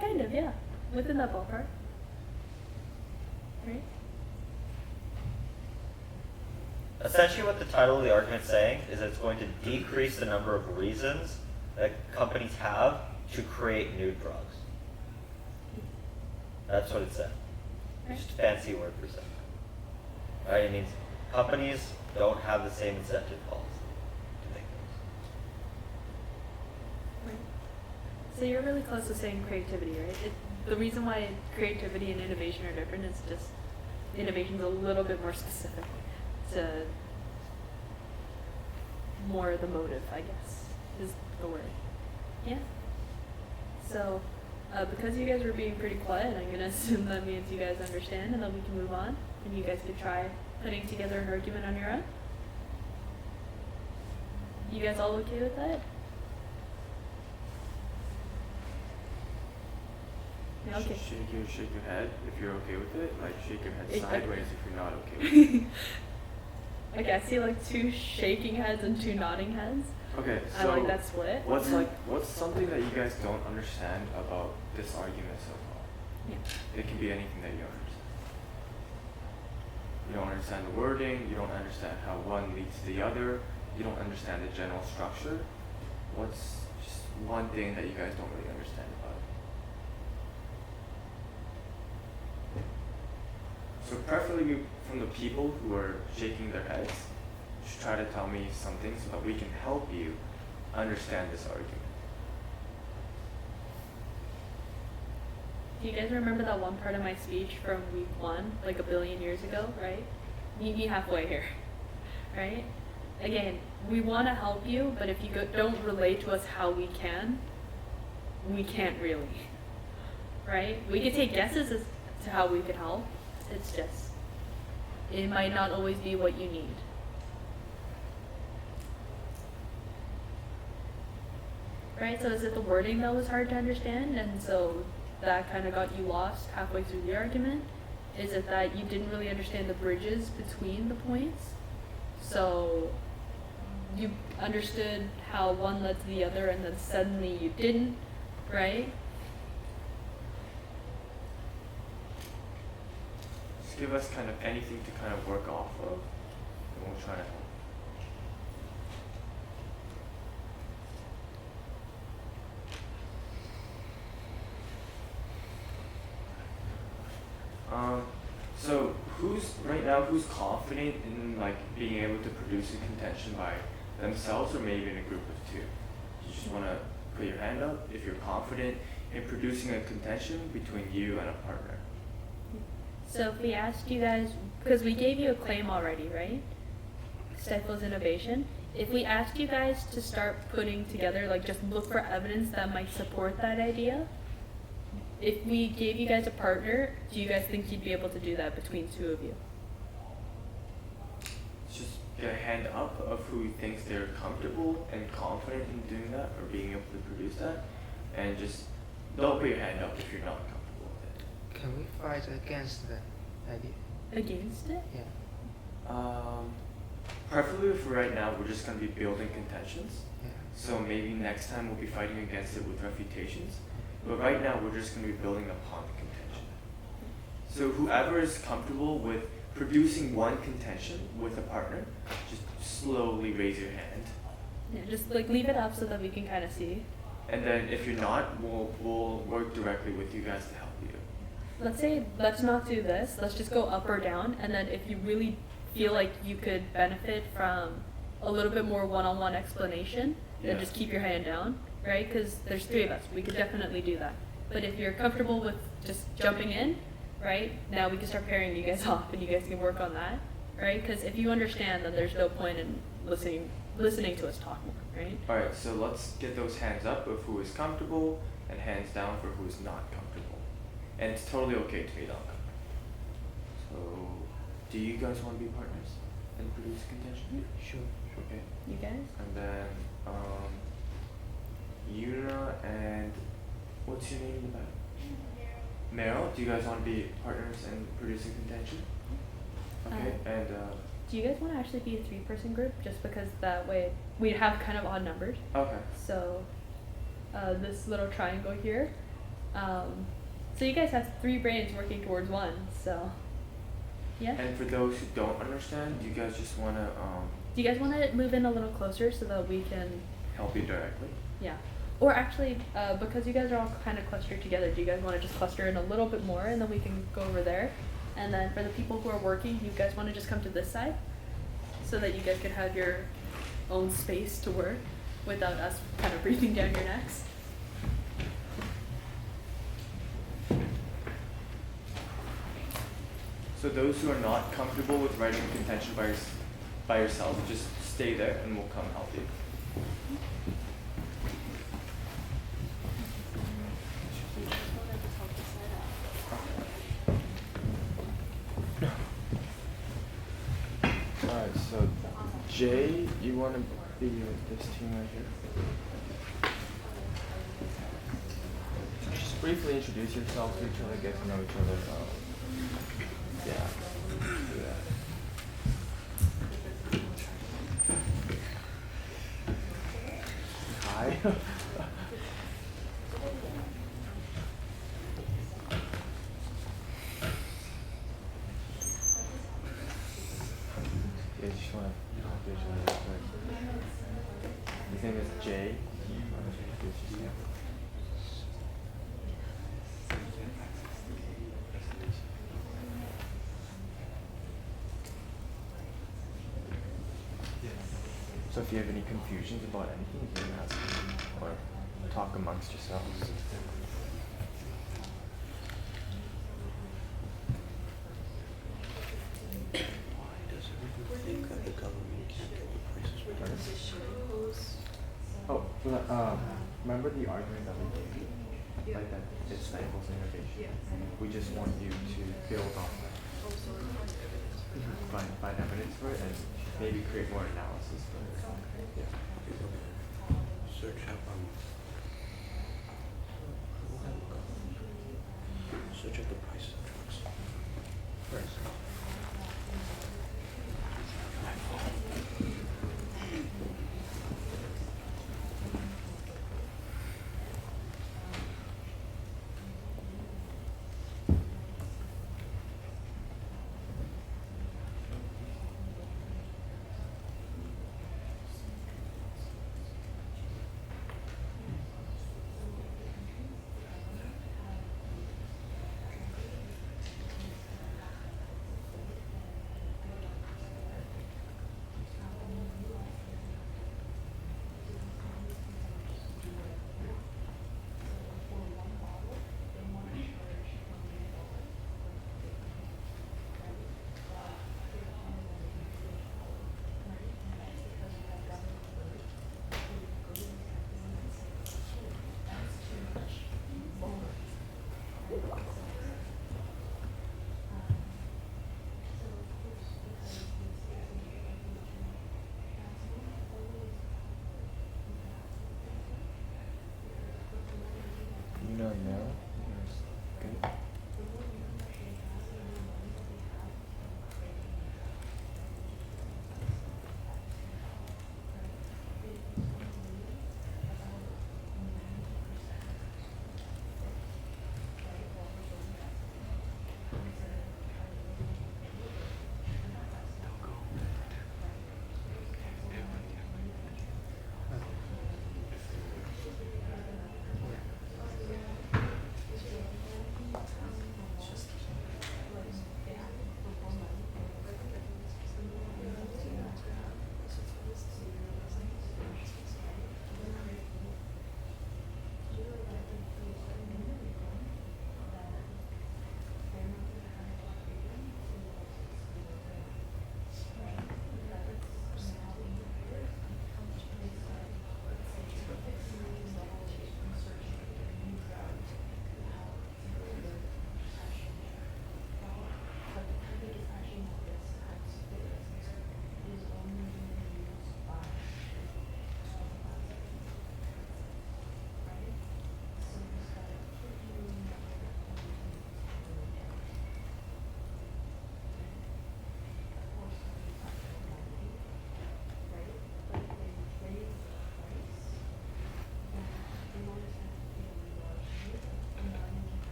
Kind of, yeah. Within that ballpark. Right? Essentially what the title of the argument is saying is that it's going to decrease the number of reasons that companies have to create new drugs. That's what it said. Just a fancy word for something. Right? It means companies don't have the same incentive policy to make those. Right. So you're really close to saying creativity, right? The reason why creativity and innovation are different is just innovation's a little bit more specific to more the motive, I guess, is the word. Yeah. So, because you guys were being pretty quiet, I'm gonna assume that means you guys understand, and then we can move on, and you guys could try putting together an argument on your own. You guys all okay with that? Yeah, okay. Shake your head if you're okay with it. Like shake your head sideways if you're not okay with it. Okay, I see like 2 shaking heads and 2 nodding heads. Okay, I so like that split. what's something that you guys don't understand about this argument so far? Yeah. It can be anything that you don't understand. You don't understand the wording, you don't understand how one leads to the other, you don't understand the general structure. What's just one thing that you guys don't really understand about it? So preferably from the people who are shaking their heads, just try to tell me something so that we can help you understand this argument. Do you guys remember that one part of my speech from week 1, like a billion years ago, right? Meet me halfway here, right? Again, we want to help you, but if you don't relate to us how we can't really, right? We can take guesses as to how we could help. It's just, it might not always be what you need. Right, so is it the wording that was hard to understand, and so that kind of got you lost halfway through the argument? Is it that you didn't really understand the bridges between the points? So you understood how one led to the other, and then suddenly you didn't, right? Just give us kind of anything to kind of work off of, and we'll try to help. So who's confident in like being able to produce a contention by themselves or maybe in a group of 2? You just want to put your hand up if you're confident in producing a contention between you and a partner. So if we asked you guys, because we gave you a claim already, right? Stifles innovation. If we asked you guys to start putting together, like just look for evidence that might support that idea, if we gave you guys a partner, do you guys think you'd be able to do that between 2 of you? Just get a hand up of who thinks they're comfortable and confident in doing that or being able to produce that, and just don't put your hand up if you're not comfortable with it. Can we fight against that idea? Against it? Yeah. Preferably for right now, we're just going to be building contentions. Yeah. So maybe next time we'll be fighting against it with refutations. But right now, we're just going to be building upon the contention. So whoever is comfortable with producing one contention with a partner, just slowly raise your hand. Yeah, just like leave it up so that we can kind of see. And then if you're not, we'll work directly with you guys to help you. Let's not do this. Let's just go up or down. And then if you really feel like you could benefit from a little bit more one-on-one explanation, then just keep your hand down, right? Because there's 3 of us. We could definitely do that. But if you're comfortable with just jumping in, right, now we can start pairing you guys off and you guys can work on that, right? Because if you understand, then there's no point in listening to us talk more, right? Alright, so let's get those hands up of who is comfortable and hands down for who is not comfortable. And it's totally okay to be not comfortable. So, do you guys want to be partners and produce contention? Sure. Okay. You guys? And then, Yuna and what's your name in the back? Meryl, do you guys want to be partners in producing contention? Okay, and Do you guys want to actually be a 3-person group? Just because that way we'd have kind of odd numbers. okay. So, this little triangle here. So you guys have 3 brains working towards one. So, yeah. And for those who don't understand, do you guys just want to Do you guys want to move in a little closer so that we can? help you directly? Yeah. Or actually, because you guys are all kind of clustered together, do you guys want to just cluster in a little bit more and then we can go over there? And then for the people who are working, you guys want to just come to this side so that you guys could have your own space to work without us kind of breathing down your necks? So those who are not comfortable with writing contention by yourself, just stay there and we'll come help you. Alright, so Jay, you want to be with this team right here? Just briefly introduce yourself to each other, get to know each other. Yeah, do that. Hi. Yeah, just want to talk to each other real quick. His name is Jay. You want to introduce yourself? So if you have any confusions about anything, you can ask me or talk amongst yourselves. Why does everyone think that the government can't get the prices better? Oh, well, remember the argument that we gave? Like that it stifles innovation. We just want you to build on that. Find evidence for it and maybe create more analysis for it. Yeah. Search up search up the prices of drugs first.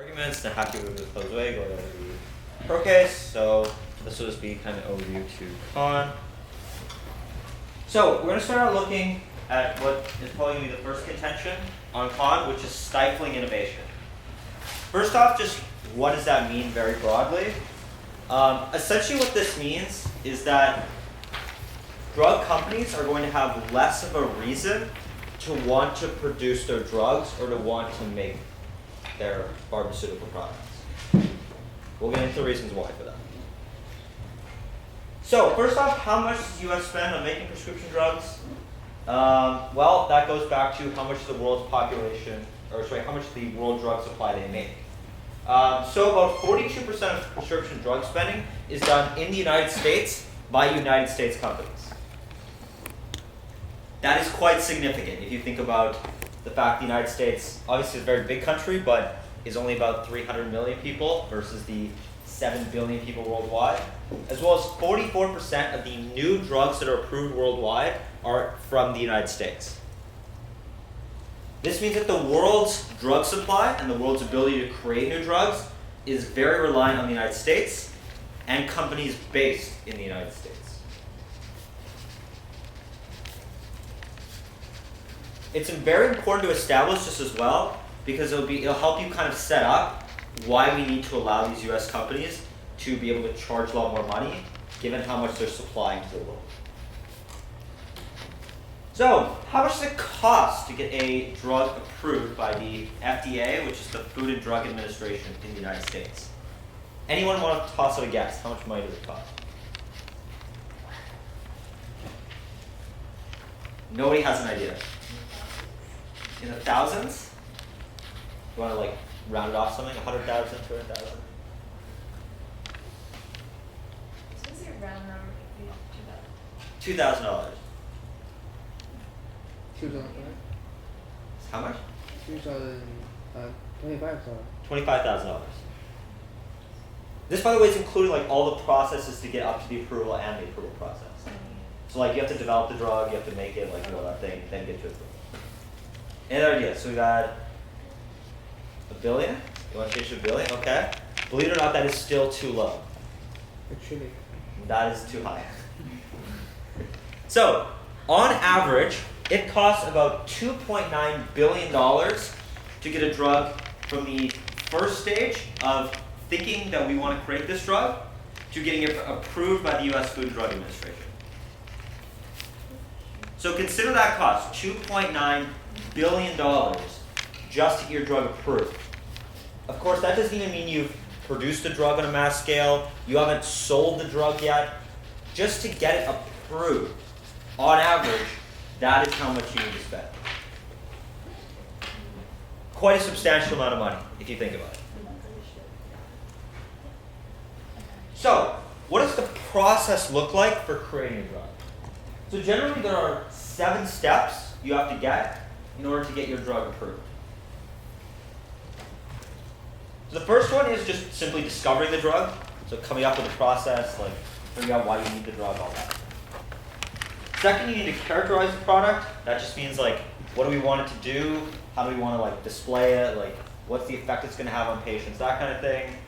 Arguments, then happy to move to the closed way, go to the pro case. So this will just be kind of overview to con. So we're going to start out looking at what is probably going to be the first contention on con, which is stifling innovation. First off, just what does that mean very broadly? Essentially what this means is that drug companies are going to have less of a reason to want to produce their drugs or to want to make their pharmaceutical products. We'll get into the reasons why for that. So first off, how much does the US spend on making prescription drugs? Well, that goes back to how much the world's population, or sorry, how much the world drug supply they make. So about 42% of prescription drug spending is done in the United States by United States companies. That is quite significant if you think about the fact the United States, obviously is a very big country, but is only about 300 million people versus the 7 billion people worldwide. As well as 44% of the new drugs that are approved worldwide are from the United States. This means that the world's drug supply and the world's ability to create new drugs is very reliant on the United States and companies based in the United States. It's very important to establish this as well because it'll help you kind of set up why we need to allow these US companies to be able to charge a lot more money given how much they're supplying to the world. So, how much does it cost to get a drug approved by the FDA, which is the Food and Drug Administration in the United States? Anyone want to toss out a guess? How much money does it cost? Nobody has an idea. In the thousands? You want to like round it off something? 100,000, 200,000? $2,000. How much? $25,000. This, by the way, is including like all the processes to get up to the approval and the approval process. So like you have to develop the drug, you have to make it, like all that thing, then get to approval. Any other ideas? So we got $1 billion. You want to change to $1 billion? Okay. Believe it or not, that is still too low. Actually, that is too high. So, on average, it costs about $2.9 billion to get a drug from the first stage of thinking that we want to create this drug to getting it approved by the US Food and Drug Administration. So consider that cost, $2.9 billion just to get your drug approved. Of course, that doesn't even mean you've produced the drug on a mass scale, you haven't sold the drug yet. Just to get it approved, on average, that is how much you need to spend. Quite a substantial amount of money, if you think about it. So, what does the process look like for creating a drug? So generally there are 7 steps you have to get in order to get your drug approved. So the first one is just simply discovering the drug. So coming up with a process, like figuring out why you need the drug, all that. Second, you need to characterize the product. That just means like, what do we want it to do? How do we want to like display it? Like, what's the effect it's going to have on patients? That kind of thing.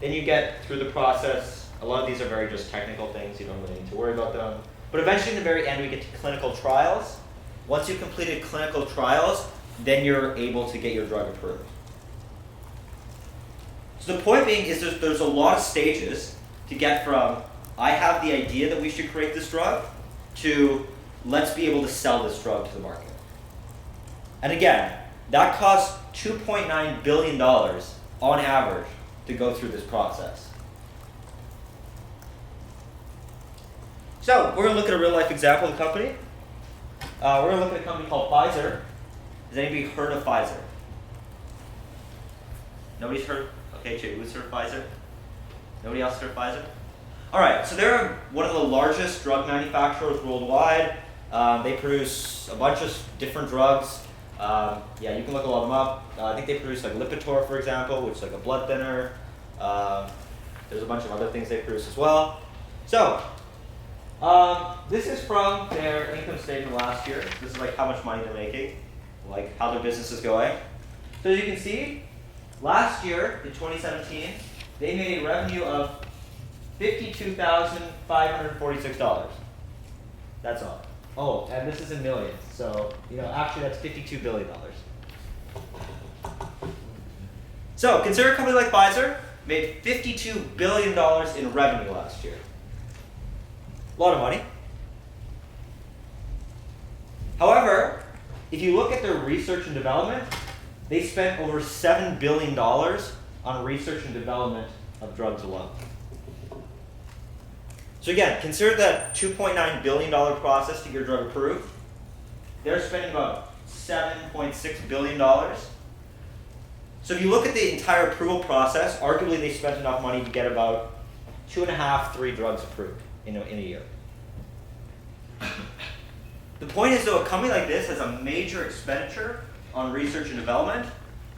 Then you get through the process. A lot of these are very just technical things. You don't really need to worry about them. But eventually, in the very end, we get to clinical trials. Once you've completed clinical trials, then you're able to get your drug approved. So the point being is there's a lot of stages to get from I have the idea that we should create this drug to let's be able to sell this drug to the market. And again, that costs $2.9 billion on average to go through this process. So we're going to look at a real life example of the company. We're going to look at a company called Pfizer. Has anybody heard of Pfizer? Nobody's heard? Okay, Jay, who's heard of Pfizer? Nobody else heard of Pfizer? All right, so they're one of the largest drug manufacturers worldwide. They produce a bunch of different drugs. Yeah, you can look a lot of them up. I think they produce like Lipitor, for example, which is like a blood thinner. There's a bunch of other things they produce as well. So, this is from their income statement last year. This is like how much money they're making, like how their business is going. So as you can see, last year, in 2017, they made a revenue of $52,546. That's all. Oh, and this is in millions. So, actually that's $52 billion. So, consider a company like Pfizer made $52 billion in revenue last year. A lot of money. However, if you look at their research and development, they spent over $7 billion on research and development of drugs alone. So again, consider that $2.9 billion process to get your drug approved. They're spending about $7.6 billion. So if you look at the entire approval process, arguably they spent enough money to get about 2.5, 3 drugs approved in a year. The point is though, a company like this has a major expenditure on research and development,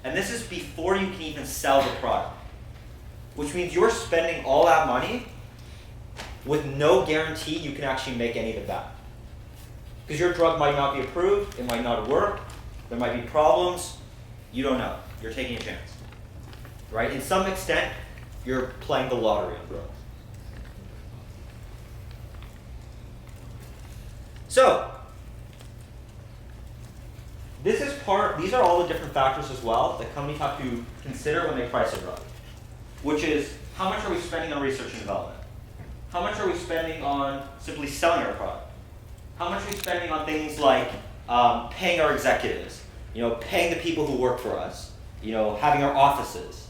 and this is before you can even sell the product. Which means you're spending all that money with no guarantee you can actually make any of it back. Because your drug might not be approved, it might not work, there might be problems, you don't know. You're taking a chance. Right? In some extent, you're playing the lottery on drugs. So, these are all the different factors as well that companies have to consider when they price a drug. Which is, how much are we spending on research and development? How much are we spending on simply selling our product? How much are we spending on things like paying our executives, paying the people who work for us, having our offices?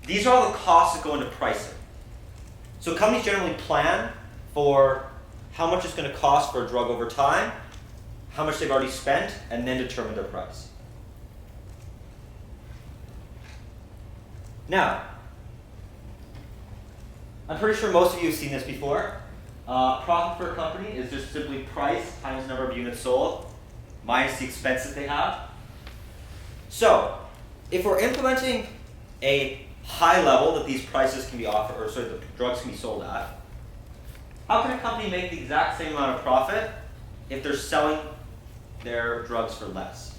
These are all the costs that go into pricing. So companies generally plan for how much it's going to cost for a drug over time, how much they've already spent, and then determine their price. Now, I'm pretty sure most of you have seen this before. Profit for a company is just simply price times the number of units sold minus the expenses they have. So, if we're implementing a high level that these prices can be offered, or sorry, the drugs can be sold at, how can a company make the exact same amount of profit if they're selling their drugs for less?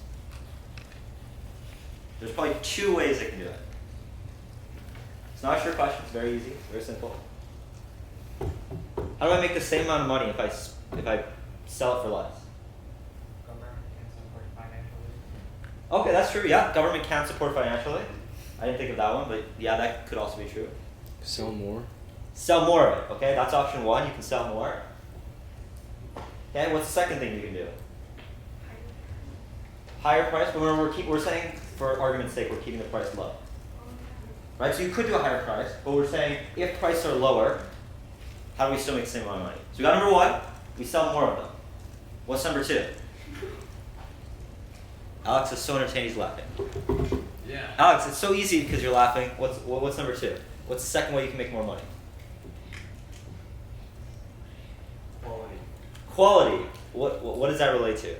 There's probably 2 ways they can do it. It's not a trick question, it's very easy, very simple. How do I make the same amount of money if I sell it for less? Government can support financially. Okay, that's true, yeah. Government can support financially. I didn't think of that one, but yeah, that could also be true. Sell more. Sell more of it, okay? That's option 1, you can sell more. Okay, what's the second thing you can do? Higher price, but we're saying, for argument's sake, we're keeping the price low. Right, so you could do a higher price, but we're saying if prices are lower, how do we still make the same amount of money? So we got number 1, we sell more of them. What's number 2? Alex is so entertained, he's laughing. Yeah. Alex, it's so easy because you're laughing. What's number 2? What's the second way you can make more money? Quality. Quality. What does that relate to?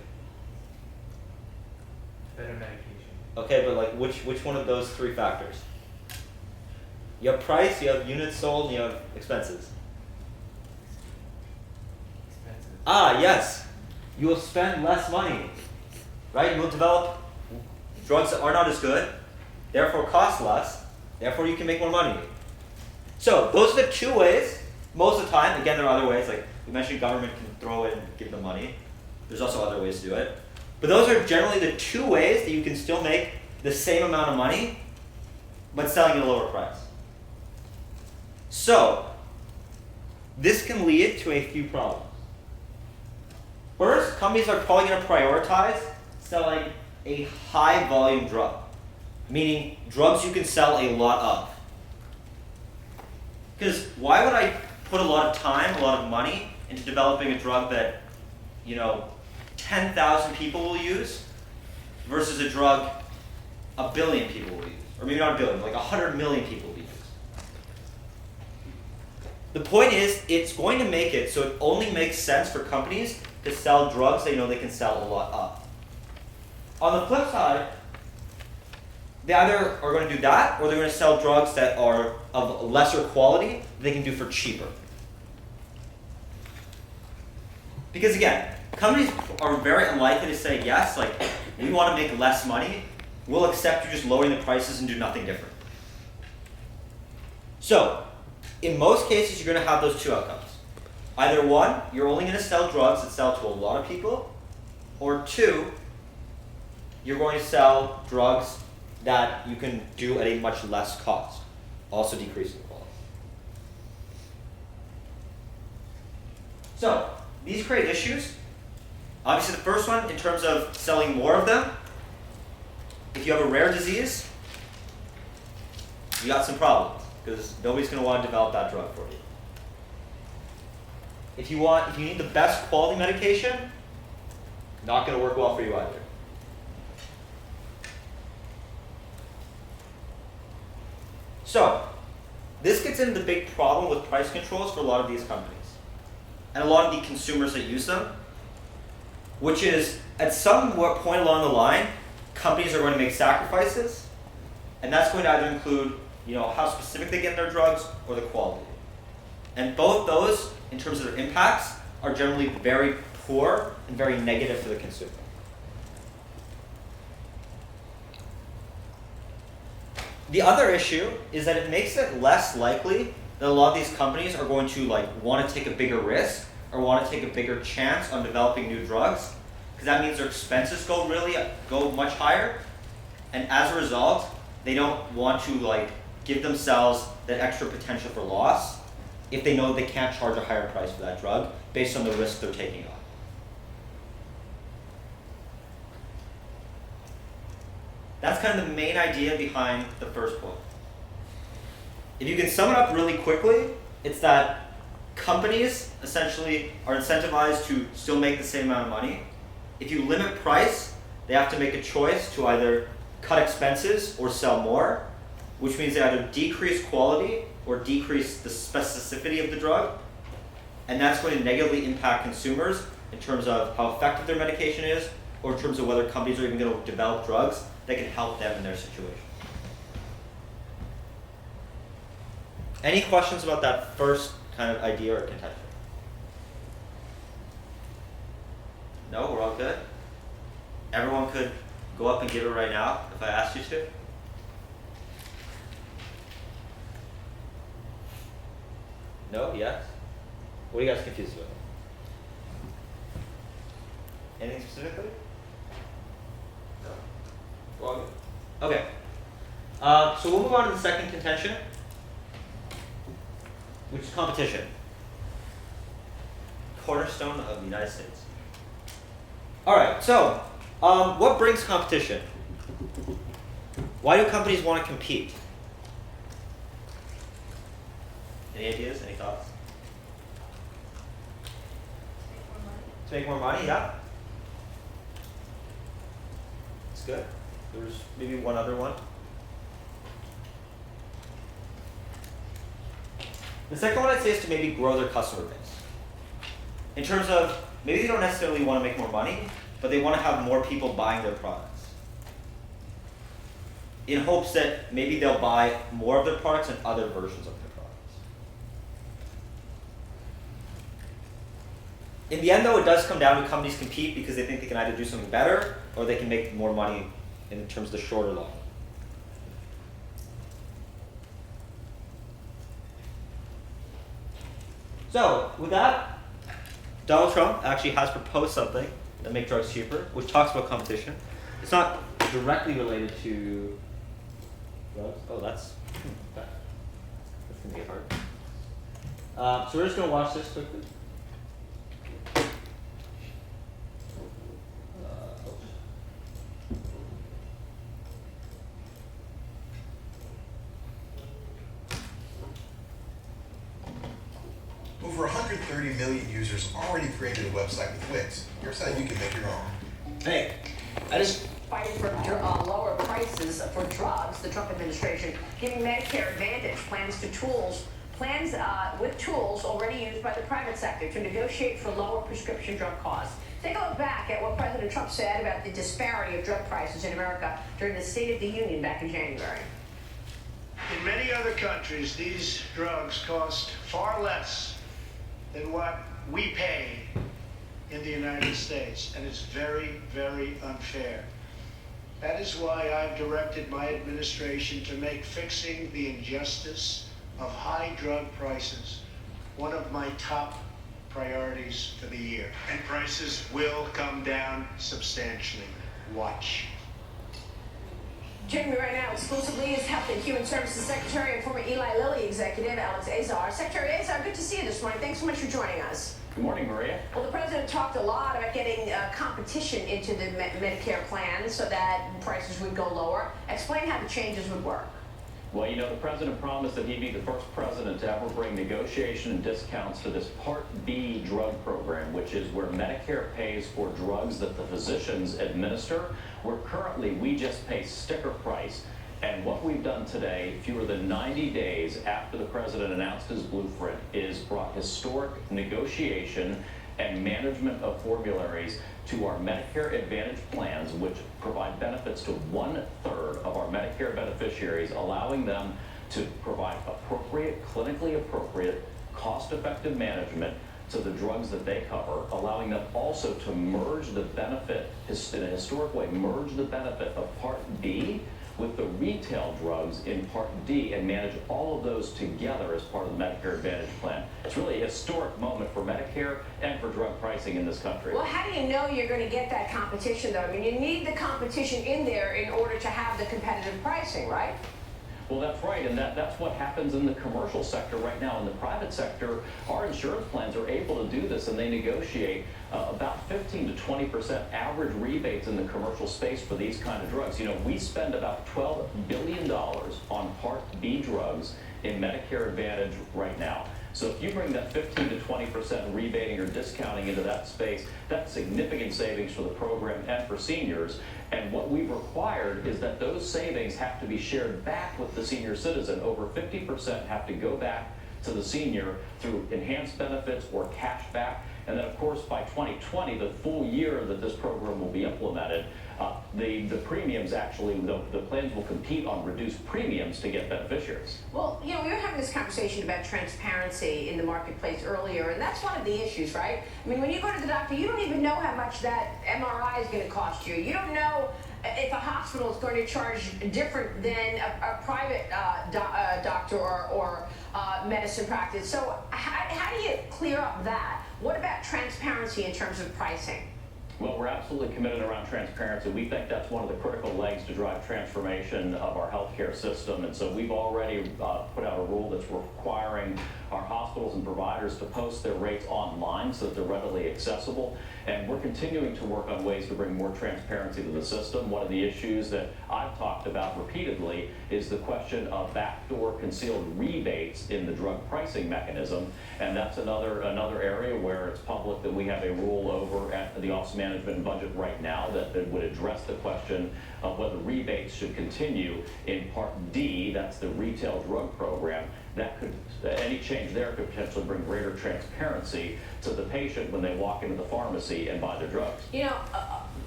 Better medication. Okay, but like which one of those 3 factors? You have price, you have units sold, and you have expenses. Expenses. Ah, yes. You will spend less money, right? You will develop drugs that are not as good, therefore cost less, therefore you can make more money. So those are the 2 ways, most of the time. Again, there are other ways, like we mentioned government can throw in and give them money. There's also other ways to do it. But those are generally the 2 ways that you can still make the same amount of money, but selling at a lower price. So, this can lead to a few problems. First, companies are probably going to prioritize selling a high volume drug, meaning drugs you can sell a lot of. Because why would I put a lot of time, a lot of money into developing a drug that, 10,000 people will use versus a drug 1 billion people will use? Or maybe not 1 billion, like 100 million people will use. The point is, it's going to make it so it only makes sense for companies to sell drugs they know they can sell a lot of. On the flip side, they either are going to do that, or they're going to sell drugs that are of lesser quality they can do for cheaper. Because again, companies are very unlikely to say yes, like we want to make less money, we'll accept you just lowering the prices and do nothing different. So, in most cases, you're going to have those two outcomes. Either one, you're only going to sell drugs that sell to a lot of people, or two, you're going to sell drugs that you can do at a much less cost, also decreasing quality. So, these create issues. Obviously, the first one, in terms of selling more of them, if you have a rare disease, you got some problems, because nobody's going to want to develop that drug for you. If you need the best quality medication, not going to work well for you either. So, this gets into the big problem with price controls for a lot of these companies, and a lot of the consumers that use them, which is, at some point along the line, companies are going to make sacrifices, and that's going to either include, how specific they get their drugs or the quality. And both those, in terms of their impacts, are generally very poor and very negative for the consumer. The other issue is that it makes it less likely that a lot of these companies are going to want to take a bigger risk or want to take a bigger chance on developing new drugs, because that means their expenses go much higher, and as a result, they don't want to give themselves that extra potential for loss if they know they can't charge a higher price for that drug based on the risk they're taking on. That's kind of the main idea behind the first point. If you can sum it up really quickly, it's that companies essentially are incentivized to still make the same amount of money. If you limit price, they have to make a choice to either cut expenses or sell more, which means they either decrease quality or decrease the specificity of the drug, and that's going to negatively impact consumers in terms of how effective their medication is, or in terms of whether companies are even going to develop drugs that can help them in their situation. Any questions about that first kind of idea or contention? No, we're all good? Everyone could go up and give it right now if I asked you to? No? Yes? What are you guys confused with? Anything specifically? No. We're all good. Okay. So we'll move on to the second contention, which is competition. Cornerstone of the United States. Alright, so what brings competition? Why do companies want to compete? Any ideas? Any thoughts? To make more money, yeah. It's good. There's maybe one other one. The second one I'd say is to maybe grow their customer base. In terms of, maybe they don't necessarily want to make more money, but they want to have more people buying their products, in hopes that maybe they'll buy more of their products and other versions of their products. In the end, though, it does come down to companies compete because they think they can either do something better or they can make more money in terms of the short or long. So, with that, Donald Trump actually has proposed something that makes drugs cheaper, which talks about competition. It's not directly related to drugs. Oh, that's going to be hard. So we're just going to watch this quickly. Over 130 million users already created a website with Wix. Your site, you can make your own. Hey, I just Fighting for lower prices for drugs, the Trump administration giving Medicare Advantage plans with tools already used by the private sector to negotiate for lower prescription drug costs. Take a look back at what President Trump said about the disparity of drug prices in America during the State of the Union back in January. In many other countries, these drugs cost far less than what we pay in the United States, and it's very, very unfair. That is why I've directed my administration to make fixing the injustice of high drug prices one of my top priorities for the year. And prices will come down substantially. Watch. Joining me right now exclusively is Health and Human Services Secretary and former Eli Lilly executive, Alex Azar. Secretary Azar, good to see you this morning. Thanks so much for joining us. Good morning, Maria. Well, the president talked a lot about getting competition into the Medicare plans so that prices would go lower. Explain how the changes would work. Well, you know, the president promised that he'd be the first president to ever bring negotiation and discounts to this Part B drug program, which is where Medicare pays for drugs that the physicians administer, where currently we just pay sticker price. And what we've done today, fewer than 90 days after the president announced his blueprint, is brought historic negotiation and management of formularies to our Medicare Advantage plans, which provide benefits to 1/3 of our Medicare beneficiaries, allowing them to provide appropriate, clinically appropriate, cost-effective management to the drugs that they cover, allowing them also to merge the benefit, in a historic way, merge the benefit of Part B with the retail drugs in Part D and manage all of those together as part of the Medicare Advantage plan. It's really a historic moment for Medicare and for drug pricing in this country. Well, how do you know you're going to get that competition, though? I mean, you need the competition in there in order to have the competitive pricing, right? Well, that's right, and that's what happens in the commercial sector right now. In the private sector, our insurance plans are able to do this, and they negotiate about 15 to 20% average rebates in the commercial space for these kind of drugs. You know, we spend about $12 billion on Part B drugs in Medicare Advantage right now. So if you bring that 15 to 20% rebating or discounting into that space, that's significant savings for the program and for seniors. And what we've required is that those savings have to be shared back with the senior citizen. Over 50% have to go back to the senior through enhanced benefits or cash back. And then, of course, by 2020, the full year that this program will be implemented, the premiums actually, the plans will compete on reduced premiums to get beneficiaries. Well, you know, we were having this conversation about transparency in the marketplace earlier, and that's one of the issues, right? I mean, when you go to the doctor, you don't even know how much that MRI is going to cost you. You don't know if a hospital is going to charge different than a private doctor or medicine practice. So how do you clear up that? What about transparency in terms of pricing? Well, we're absolutely committed around transparency. We think that's one of the critical legs to drive transformation of our healthcare system. And so we've already put out a rule that's requiring our hospitals and providers to post their rates online so that they're readily accessible. And we're continuing to work on ways to bring more transparency to the system. One of the issues that I've talked about repeatedly is the question of backdoor concealed rebates in the drug pricing mechanism. And that's another area where it's public that we have a rule over at the Office of Management and Budget right now that would address the question of whether rebates should continue in Part D, that's the retail drug program. That could, any change there could potentially bring greater transparency to the patient when they walk into the pharmacy and buy their drugs. You know,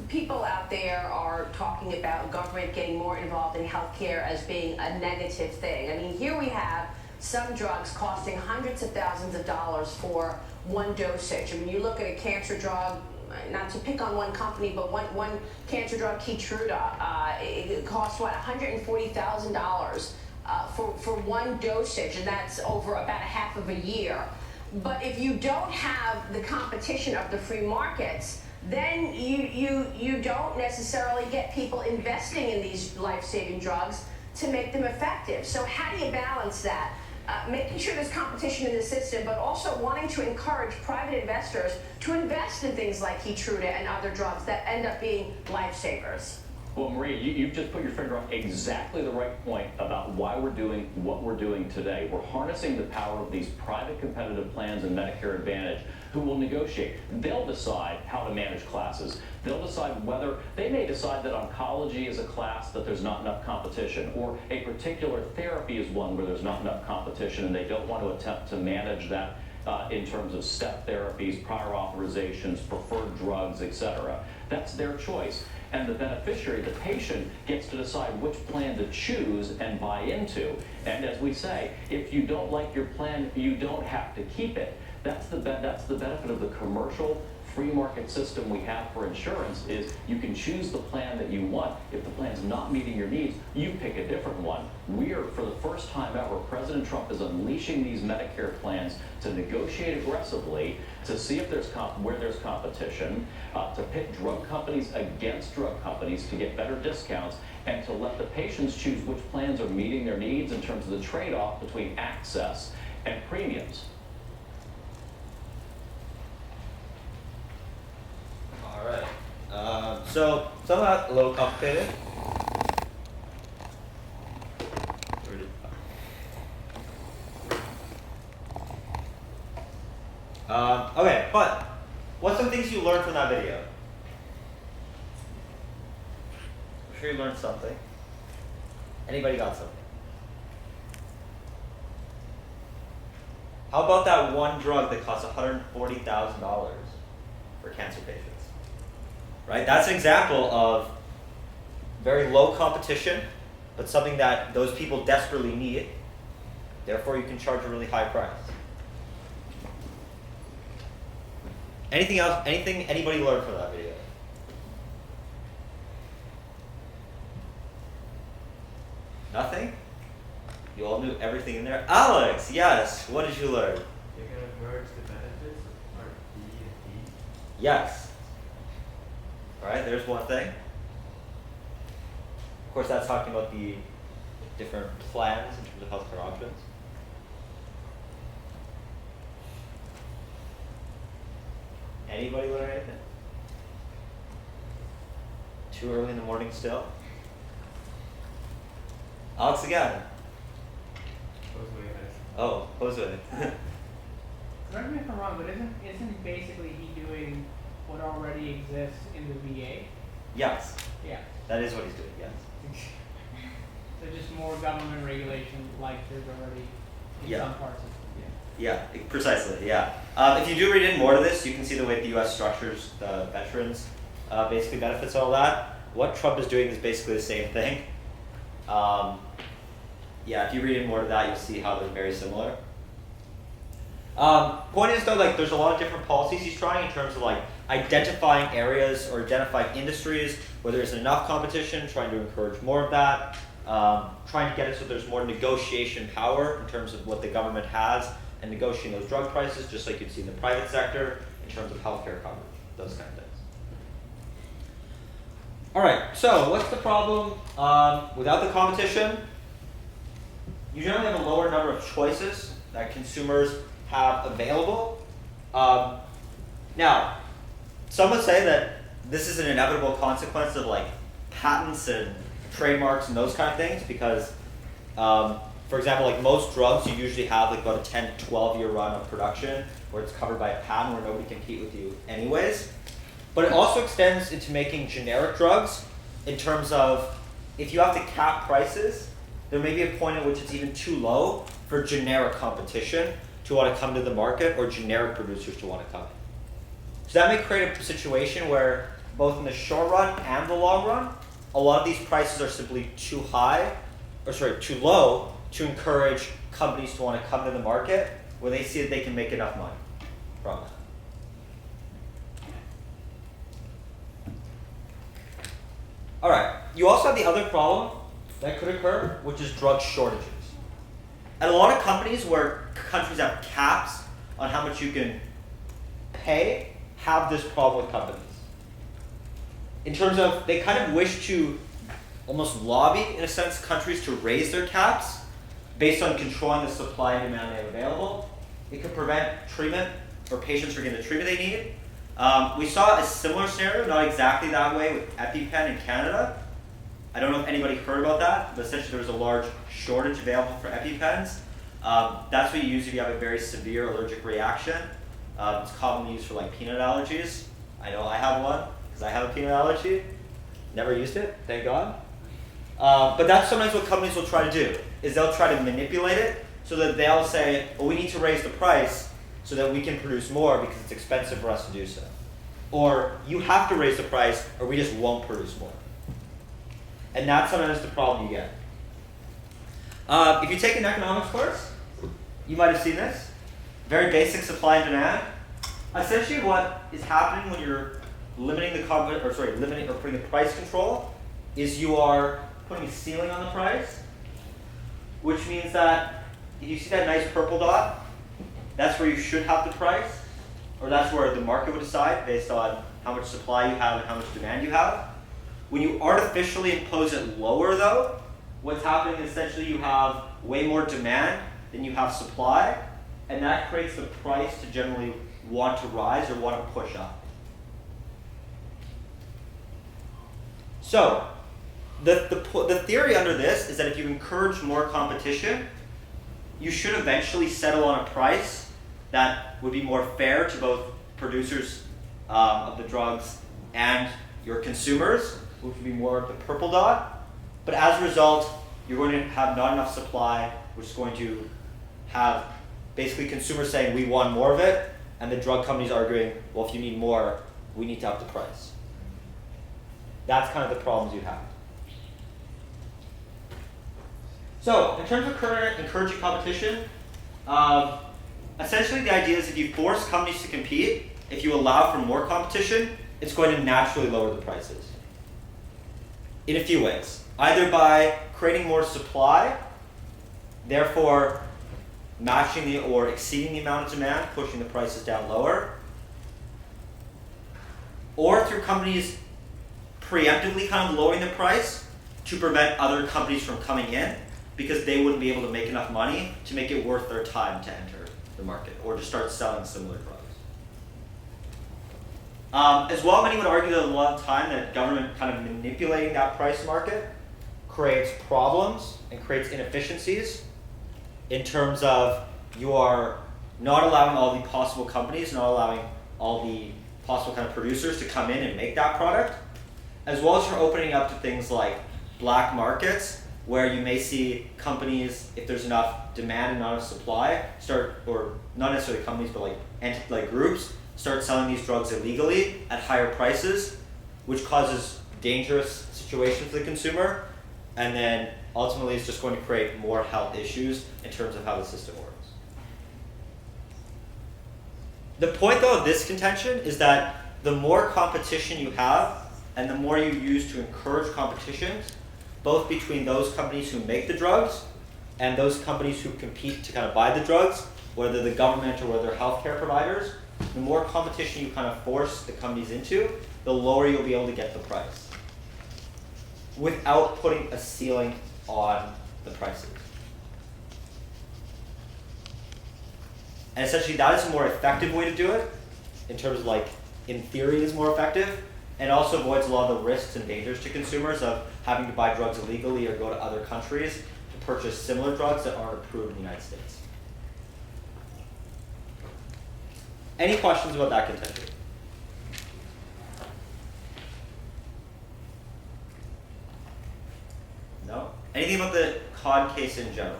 people out there are talking about government getting more involved in healthcare as being a negative thing. I mean, here we have some drugs costing hundreds of thousands of dollars for one dosage. I mean, you look at a cancer drug, not to pick on one company, but one cancer drug, Keytruda, it costs, what, $140,000 for one dosage, and that's over about a half of a year. But if you don't have the competition of the free markets, then you don't necessarily get people investing in these life-saving drugs to make them effective. So how do you balance that? Making sure there's competition in the system, but also wanting to encourage private investors to invest in things like Keytruda and other drugs that end up being lifesavers. Well, Maria, you've just put your finger on exactly the right point about why we're doing what we're doing today. We're harnessing the power of these private competitive plans and Medicare Advantage who will negotiate. They'll decide how to manage classes. They'll decide whether, they may decide that oncology is a class that there's not enough competition, or a particular therapy is one where there's not enough competition and they don't want to attempt to manage that in terms of step therapies, prior authorizations, preferred drugs, etc. That's their choice. And the beneficiary, the patient, gets to decide which plan to choose and buy into. And as we say, if you don't like your plan, you don't have to keep it. That's the benefit of the commercial free market system we have for insurance is you can choose the plan that you want. If the plan's not meeting your needs, you pick a different one. We're, for the first time ever, President Trump is unleashing these Medicare plans to negotiate aggressively, to see if there's where there's competition, to pit drug companies against drug companies to get better discounts, and to let the patients choose which plans are meeting their needs in terms of the trade-off between access and premiums. All right. So some of that a little complicated. Okay, but what's some things you learned from that video? I'm sure you learned something. Anybody got something? How about that one drug that costs $140,000 for cancer patients? Right? That's an example of very low competition, but something that those people desperately need. Therefore, you can charge a really high price. Anything else? Anything anybody learned from that video? Nothing? You all knew everything in there? Alex, yes. What did you learn? You're going to merge the benefits of Part B and D? Yes. All right, there's one thing. Of course, that's talking about the different plans in terms of healthcare options. Anybody learn anything? Too early in the morning still? Alex again. Oh, Jose. Correct me if I'm wrong, but isn't basically he doing what already exists in the VA? Yes. Yeah. That is what he's doing, yes. So just more government regulation like there's already in some parts of the VA. Yeah, precisely, yeah. If you do read in more to this, you can see the way the US structures the veterans basically benefits all that. What Trump is doing is basically the same thing. Yeah, if you read in more to that, you'll see how they're very similar. Point is though, like there's a lot of different policies he's trying in terms of like identifying areas or identifying industries where there's enough competition, trying to encourage more of that, trying to get it so there's more negotiation power in terms of what the government has and negotiating those drug prices, just like you'd see in the private sector in terms of healthcare coverage, those kind of things. All right, so what's the problem? Without the competition, you generally have a lower number of choices that consumers have available. Now, some would say that this is an inevitable consequence of like patents and trademarks and those kind of things because, for example, like most drugs, you usually have like about a 10 to 12 year run of production where it's covered by a patent where nobody can compete with you anyways. But it also extends into making generic drugs in terms of if you have to cap prices, there may be a point at which it's even too low for generic competition to want to come to the market or generic producers to want to come in. So that may create a situation where both in the short run and the long run, a lot of these prices are simply too low to encourage companies to want to come to the market where they see that they can make enough money from that. All right, you also have the other problem that could occur, which is drug shortages. And a lot of companies where countries have caps on how much you can pay have this problem with companies. In terms of, they kind of wish to almost lobby, in a sense, countries to raise their caps based on controlling the supply and demand they have available. It could prevent treatment or patients from getting the treatment they need. We saw a similar scenario, not exactly that way, with EpiPen in Canada. I don't know if anybody heard about that, but essentially there was a large shortage available for EpiPens. That's what you use if you have a very severe allergic reaction. It's commonly used for like peanut allergies. I know I have one because I have a peanut allergy. Never used it, thank God. But that's sometimes what companies will try to do, is they'll try to manipulate it so that they'll say, well, we need to raise the price so that we can produce more because it's expensive for us to do so. Or you have to raise the price or we just won't produce more. And that's sometimes the problem you get. If you take an economics course, you might have seen this. Very basic supply and demand. Essentially what is happening when you're limiting the limiting or putting the price control is you are putting a ceiling on the price, which means that if you see that nice purple dot, that's where you should have the price, or that's where the market would decide based on how much supply you have and how much demand you have. When you artificially impose it lower though, what's happening is essentially you have way more demand than you have supply, and that creates the price to generally want to rise or want to push up. So, the theory under this is that if you encourage more competition, you should eventually settle on a price that would be more fair to both producers of the drugs and your consumers, which would be more of the purple dot. But as a result, you're going to have not enough supply, which is going to have basically consumers saying we want more of it, and the drug companies arguing, well, if you need more, we need to up the price. That's kind of the problems you have. So, in terms of encouraging competition, essentially the idea is if you force companies to compete, if you allow for more competition, it's going to naturally lower the prices. In a few ways. Either by creating more supply, therefore matching or exceeding the amount of demand, pushing the prices down lower, or through companies preemptively kind of lowering the price to prevent other companies from coming in because they wouldn't be able to make enough money to make it worth their time to enter the market or to start selling similar drugs. As well, many would argue that a lot of time that government kind of manipulating that price market creates problems and creates inefficiencies in terms of you are not allowing all the possible companies, not allowing all the possible kind of producers to come in and make that product, as well as you're opening up to things like black markets where you may see companies, if there's enough demand and not enough supply, or not necessarily companies, but like groups, start selling these drugs illegally at higher prices, which causes dangerous situations for the consumer, and then ultimately it's just going to create more health issues in terms of how the system works. The point though of this contention is that the more competition you have and the more you use to encourage competition, both between those companies who make the drugs and those companies who compete to kind of buy the drugs, whether the government or whether healthcare providers, the more competition you kind of force the companies into, the lower you'll be able to get the price without putting a ceiling on the prices. And essentially that is a more effective way to do it, in terms of in theory is more effective, and also avoids a lot of the risks and dangers to consumers of having to buy drugs illegally or go to other countries to purchase similar drugs that aren't approved in the United States. Any questions about that contention? No? Anything about the COD case in general?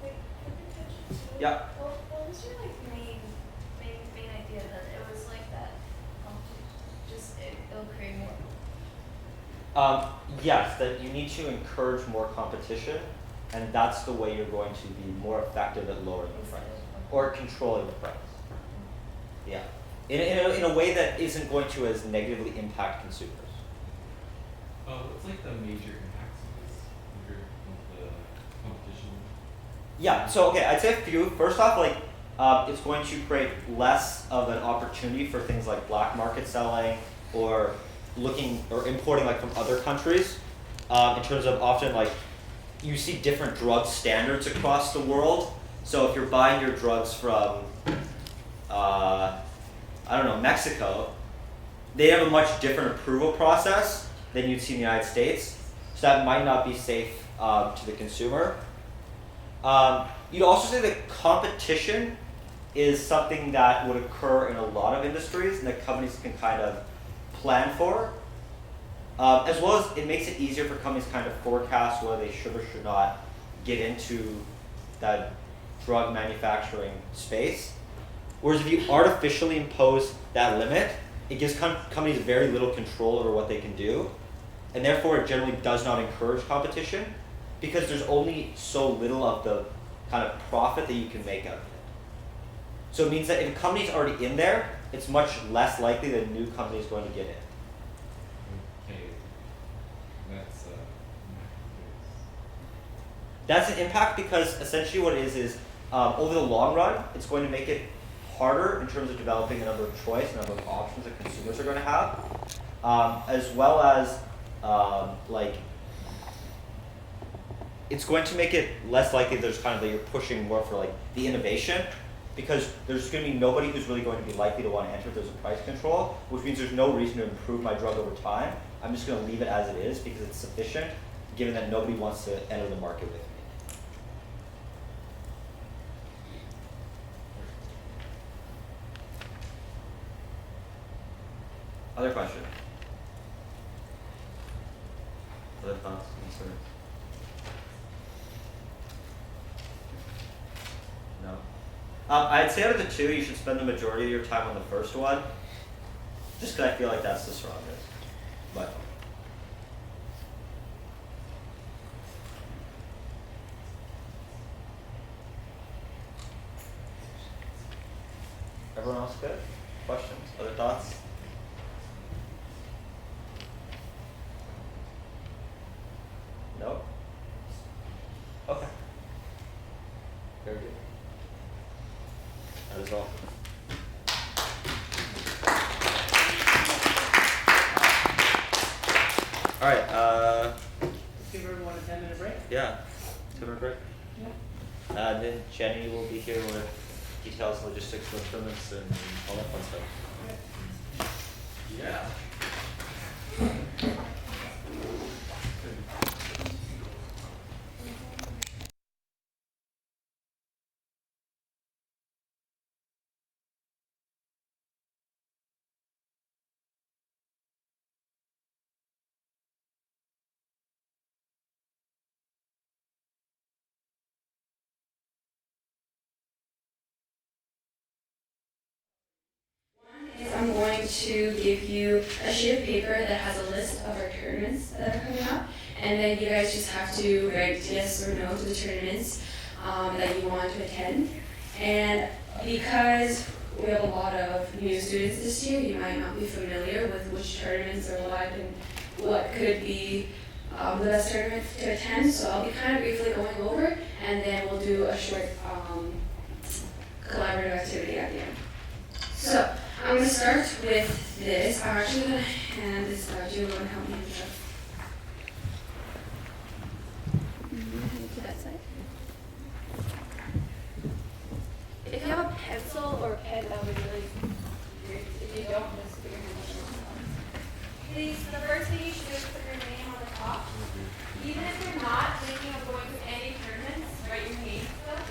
Wait, the contention. Yeah. What was your main idea that it was like that? It'll create more. Yes, that you need to encourage more competition, and that's the way you're going to be more effective at lowering the price or controlling the price. Yeah, in a way that isn't going to as negatively impact consumers. What's the major impacts of the competition? Yeah, so okay, I'd say a few. First off, it's going to create less of an opportunity for things like black market selling or importing from other countries. In terms of often you see different drug standards across the world. So if you're buying your drugs from Mexico, they have a much different approval process than you'd see in the United States. So that might not be safe to the consumer. You'd also say that competition is something that would occur in a lot of industries and that companies can kind of plan for. As well as it makes it easier for companies kind of forecast whether they should or should not get into that drug manufacturing space. Whereas if you artificially impose that limit, it gives companies very little control over what they can do, and therefore it generally does not encourage competition because there's only so little of the kind of profit that you can make out of it. So it means that if a company's already in there it's much less likely that a new company is going to get in. Okay. That's That's an impact because essentially what it is over the long run, it's going to make it harder in terms of developing a number of choice, a number of options that consumers are going to have, as well as like it's going to make it less likely there's kind of that you're pushing more for like the innovation, because there's going to be nobody who's really going to be likely to want to enter if there's a price control, which means there's no reason to improve my drug over time. I'm just going to leave it as it is because it's sufficient, given that nobody wants to enter the market with me. Other questions? Other thoughts, concerns? No? I'd say out of the two, you should spend the majority of your time on the first one, just because I feel like that's the strongest. But everyone else good? Questions? Other thoughts? No? Okay. Very good. That is all. All right. Let's give everyone a 10-minute break. Yeah. 2-minute break. Yeah. And then Jenny will be here with details and logistics of tournaments and all that fun stuff. Yeah. I'm going to give you a sheet of paper that has a list of our tournaments that are coming up, and then you guys just have to write yes or no to the tournaments that you want to attend. And because we have a lot of new students this year, you might not be familiar with which tournaments are live and what could be the best tournament to attend. So I'll be kind of briefly going over, and then we'll do a short collaborative activity at the end. So I'm going to start with this. I'm actually going to hand this out to you. Everyone help me with that. To that side. If you have a pencil or a pen, that would be really great. If you don't, just put your hand on. Please, the first thing you should do is put your name on the top. Even if you're not thinking of going to any tournaments, write your name still.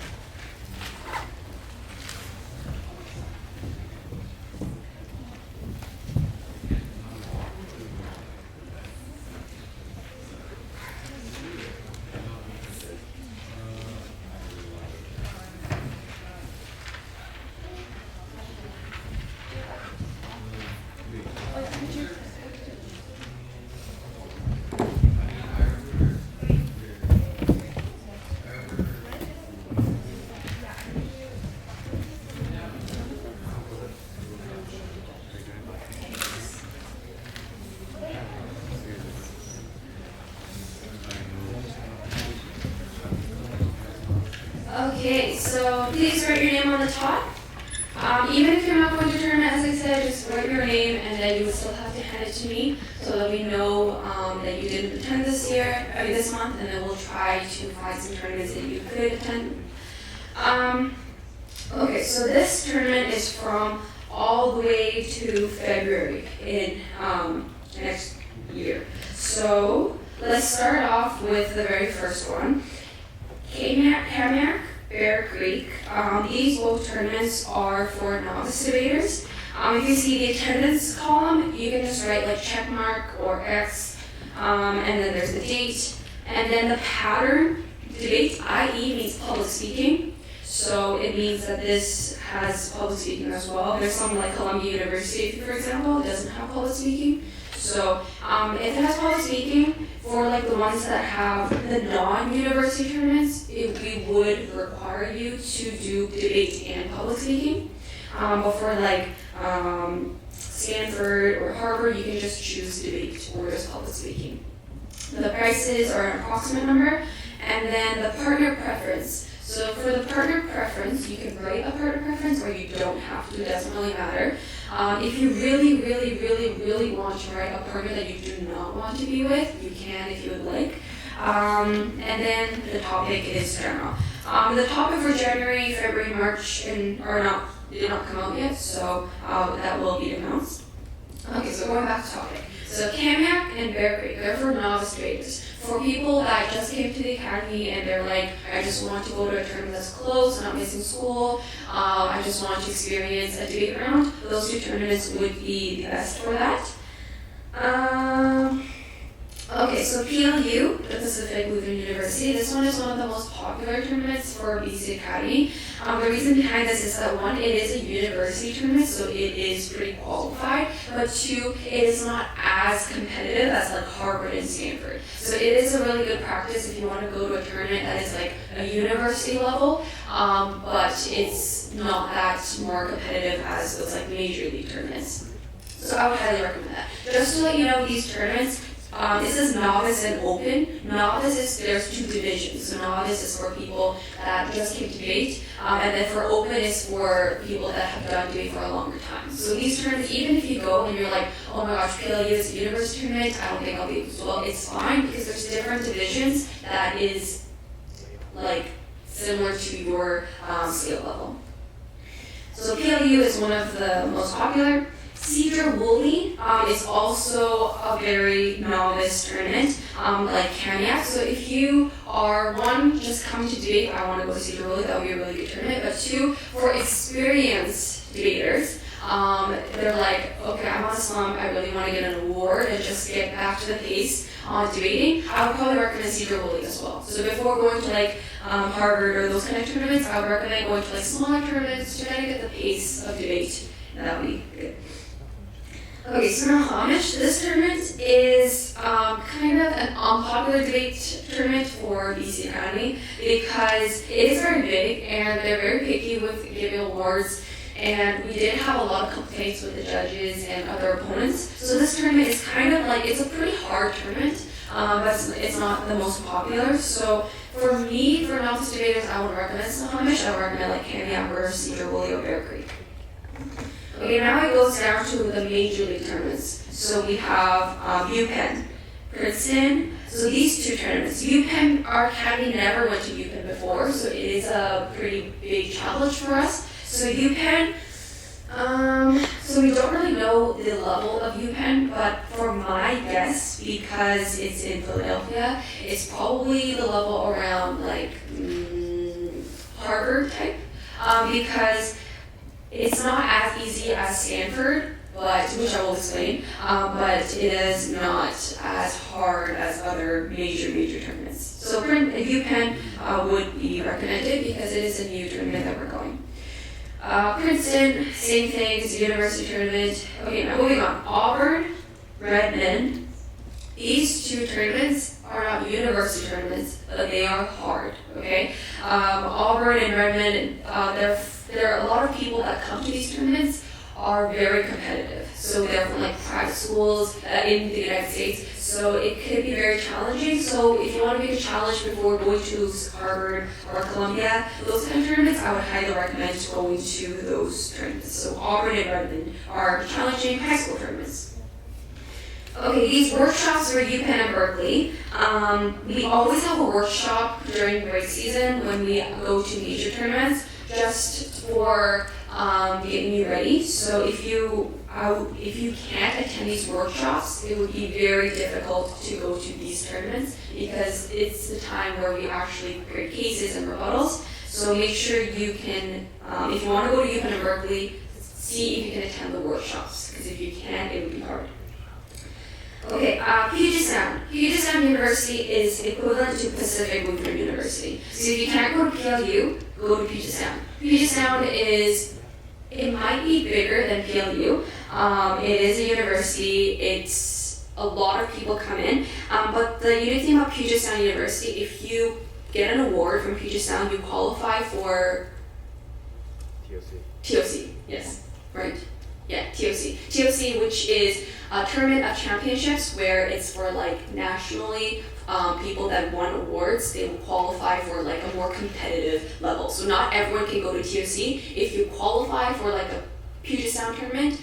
Okay, so please write your name on the top. Even if you're not going to tournament, as I said, just write your name, and then you would still have to hand it to me so that we know that you didn't attend this month, and then we'll try to find some tournaments that you could attend. Okay, so this tournament is from all the way to February in next year. So let's start off with the very first one. Kamiak, Bear Creek. These both tournaments are for novice debaters. If you see the attendance column, you can just write like check mark or X, and then there's the date. And then the pattern debate, IE, means public speaking. So it means that this has public speaking as well. There's some like Columbia University, for example, doesn't have public speaking. So if it has public speaking, for like the ones that have the non-university tournaments, we would require you to do debate and public speaking. But for like Stanford or Harvard, you can just choose debate or just public speaking. The prices are an approximate number, and then the partner preference. So for the partner preference, you can write a partner preference or you don't have to, it doesn't really matter. If you really want to write a partner that you do not want to be with, you can if you would like. And then the topic is general. The topic for January, February, March, did not come out yet, so that will be announced. Okay, so going back to topic. So Kamiak and Bear Creek, they're for novice debaters. For people that just came to the academy and they're like, I just want to go to a tournament that's close, not missing school, I just want to experience a debate round, those two tournaments would be the best for that. Okay, so PLU, the Pacific Lutheran University, this one is one of the most popular tournaments for BC Academy. The reason behind this is that one, it is a university tournament, so it is pretty qualified, but two, it is not as competitive as like Harvard and Stanford. So it is a really good practice if you want to go to a tournament that is like a university level, but it's not that more competitive as those like major league tournaments. So I would highly recommend that. Just to let you know, these tournaments, this is novice and open. Novice is, there's two divisions. So novice is for people that just came to debate, and then for open is for people that have done debate for a longer time. So these tournaments, even if you go and you're like, oh my gosh, PLU is a university tournament, I don't think I'll be able to. Well, it's fine because there's different divisions that is like similar to your skill level. So PLU is one of the most popular. Cedar Woolley is also a very novice tournament, like Kamiak. So if you are, one, just come to debate, I want to go to Cedar Woolley, that would be a really good tournament. But two, for experienced debaters, they're like, okay, I'm on a slump, I really want to get an award and just get back to the pace on debating, I would probably recommend Cedar Woolley as well. So before going to like Harvard or those kind of tournaments, I would recommend going to like smaller tournaments to kind of get the pace of debate, and that would be good. Okay, so now Amish, this tournament is kind of an unpopular debate tournament for BC Academy because it is very big and they're very picky with giving awards, and we did have a lot of complaints with the judges and other opponents. So this tournament is kind of like, it's a pretty hard tournament, but it's not the most popular. So for me, for novice debaters, I would recommend Amish. I would recommend like Kamiak or Cedar Woolley or Bear Creek. Okay, now it goes down to the major league tournaments. So we have UPenn, Princeton. So these two tournaments, UPenn, our academy never went to UPenn before, so it is a pretty big challenge for us. So UPenn, so we don't really know the level of UPenn, but for my guess, because it's in Philadelphia, it's probably the level around like Harvard type, because it's not as easy as Stanford, but which I will explain, but it is not as hard as other major tournaments. So UPenn would be recommended because it is a new tournament that we're going. Princeton, same thing, it's a university tournament. Okay, now moving on. Auburn, Redmond. These two tournaments are not university tournaments, but they are hard, okay? Auburn and Redmond, there are a lot of people that come to these tournaments are very competitive. So they're from like private schools in the United States. So it could be very challenging. So if you want to make a challenge before going to Harvard or Columbia, those kind of tournaments, I would highly recommend going to those tournaments. So Auburn and Redmond are challenging high school tournaments. Okay, these workshops for UPenn and Berkeley, we always have a workshop during break season when we go to major tournaments, just for getting you ready. So if you can't attend these workshops, it would be very difficult to go to these tournaments because it's the time where we actually create cases and rebuttals. So make sure you can, if you want to go to UPenn and Berkeley, see if you can attend the workshops, because if you can't, it would be hard. Okay, Puget Sound. Puget Sound University is equivalent to Pacific Lutheran University. So if you can't go to PLU, go to Puget Sound. Puget Sound it might be bigger than PLU. It is a university. It's a lot of people come in. But the unique thing about Puget Sound University, if you get an award from Puget Sound, you qualify for TOC. Yes, right. Yeah, TOC. TOC, which is a tournament of championships where it's for like nationally people that won awards, they will qualify for like a more competitive level. So not everyone can go to TOC. If you qualify for like a Puget Sound tournament,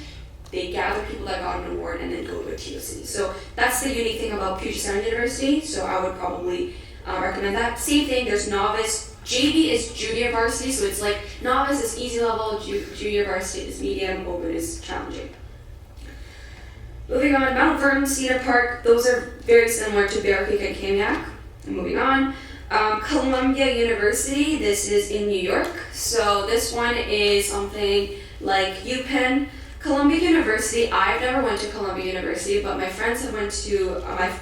they gather people that got an award and then go to a TOC. So that's the unique thing about Puget Sound University. So I would probably recommend that. Same thing, there's novice. JV is junior varsity, so it's like novice is easy level, junior varsity is medium, open is challenging. Moving on, Mount Vernon, Cedar Park, those are very similar to Bear Creek and Kamiak. And moving on, Columbia University, this is in New York. So this one is something like UPenn. Columbia University, I've never went to Columbia University, but my friends have went to, my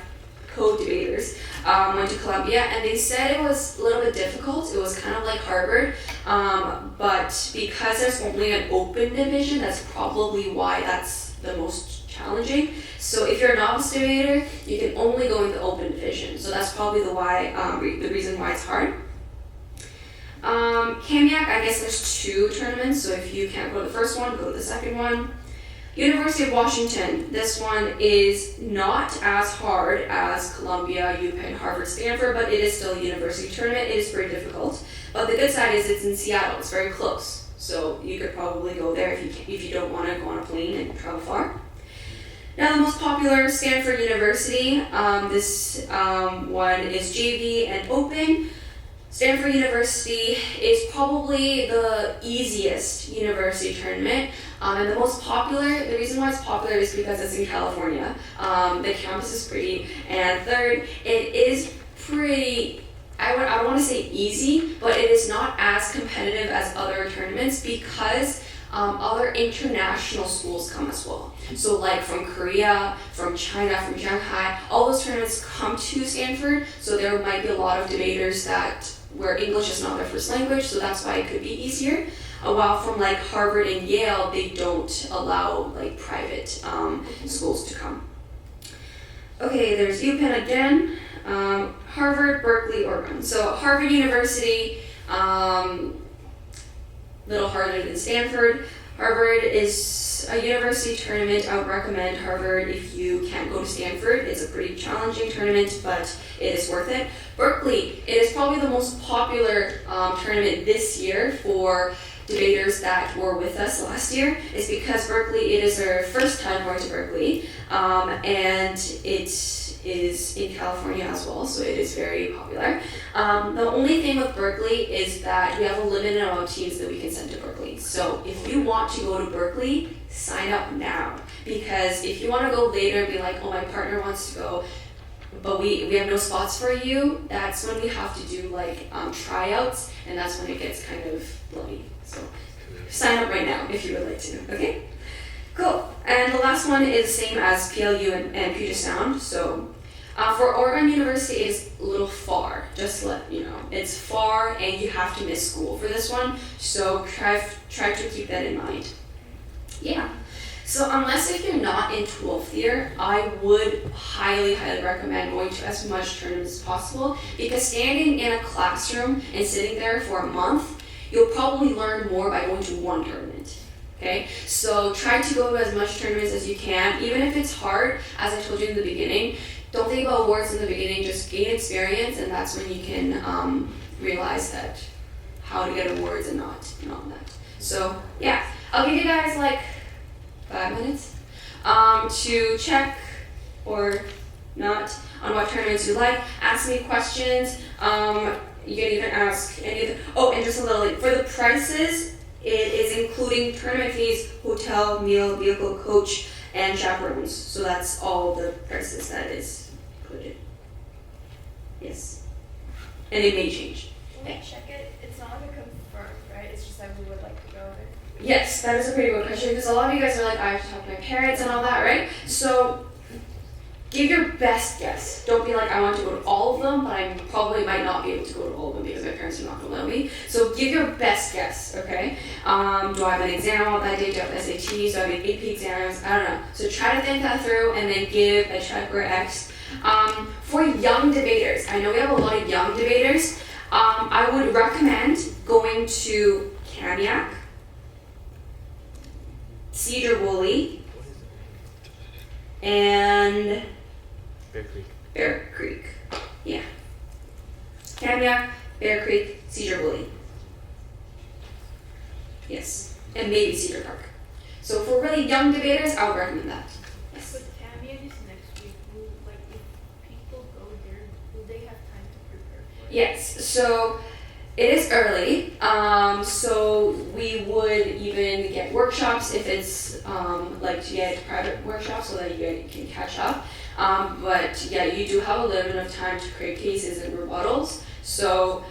co-debaters went to Columbia, and they said it was a little bit difficult. It was kind of like Harvard, but because there's only an open division, that's probably why that's the most challenging. So if you're a novice debater, you can only go in the open division. So that's probably the reason why it's hard. Kamiak, I guess there's 2 tournaments, so if you can't go to the first one, go to the second one. University of Washington, this one is not as hard as Columbia, UPenn, Harvard, Stanford, but it is still a university tournament. It is pretty difficult. But the good side is it's in Seattle. It's very close. So you could probably go there if you don't want to go on a plane and travel far. Now the most popular, Stanford University. This one is JV and open. Stanford University is probably the easiest university tournament, and the most popular. The reason why it's popular is because it's in California. The campus is pretty, and third, it is pretty. I don't want to say easy, but it is not as competitive as other tournaments because other international schools come as well. So like from Korea, from China, from Shanghai, all those tournaments come to Stanford. So there might be a lot of debaters where English is not their first language, so that's why it could be easier. While from like Harvard and Yale, they don't allow like private schools to come. Okay, there's UPenn again, Harvard, Berkeley, Oregon. So Harvard University, little harder than Stanford. Harvard is a university tournament. I would recommend Harvard if you can't go to Stanford. It's a pretty challenging tournament, but it is worth it. Berkeley, it is probably the most popular tournament this year for debaters that were with us last year. Is because Berkeley, it is our first time going to Berkeley, and it is in California as well, so it is very popular. The only thing with Berkeley is that we have a limited amount of teams that we can send to Berkeley. So if you want to go to Berkeley, sign up now. Because if you want to go later and be like, oh, my partner wants to go, but we have no spots for you, that's when we have to do like tryouts, and that's when it gets kind of bloody. So sign up right now if you would like to, okay? Cool. And the last one is the same as PLU and Puget Sound. So for Oregon University, it is a little far, just to let you know. It's far and you have to miss school for this one, so try to keep that in mind. Yeah. So unless if you're not in 12th year, I would highly, highly recommend going to as much tournaments as possible, because standing in a classroom and sitting there for a month, you'll probably learn more by going to one tournament. Okay, so try to go to as much tournaments as you can, even if it's hard. As I told you in the beginning, don't think about awards in the beginning, just gain experience, and that's when you can realize that how to get awards and not that. So yeah, I'll give you guys like 5 minutes to check or not on what tournaments you like. Ask me questions. You can even ask any of the, oh, and just a little, for the prices, it is including tournament fees, hotel, meal, vehicle, coach, and chaperones. So that's all the prices that is included. Yes. And it may change. Can we check it? It's not like confirmed, right? It's just that we would like to go over it. Yes, that is a pretty good question, because a lot of you guys are like, I have to talk to my parents and all that, right? So give your best guess. Don't be like, I want to go to all of them, but I probably might not be able to go to all of them because my parents are not going to let me. So give your best guess, okay? Do I have an exam on that day? Do I have SATs? Do I have AP exams? I don't know. So try to think that through and then give a check or X. For young debaters, I know we have a lot of young debaters. I would recommend going to Kamiak, Cedar Woolley, and Bear Creek. Bear Creek. Yeah. Kamiak, Bear Creek, Cedar Woolley. Yes. And maybe Cedar Park. So for really young debaters, I would recommend that. Yes. But Kamiak is next week. Will, like, if people go there, will they have time to prepare for it? Yes. So it is early. So we would even get workshops if it's like to get private workshops so that you can catch up. But yeah, you do have a limit of time to create cases and rebuttals. So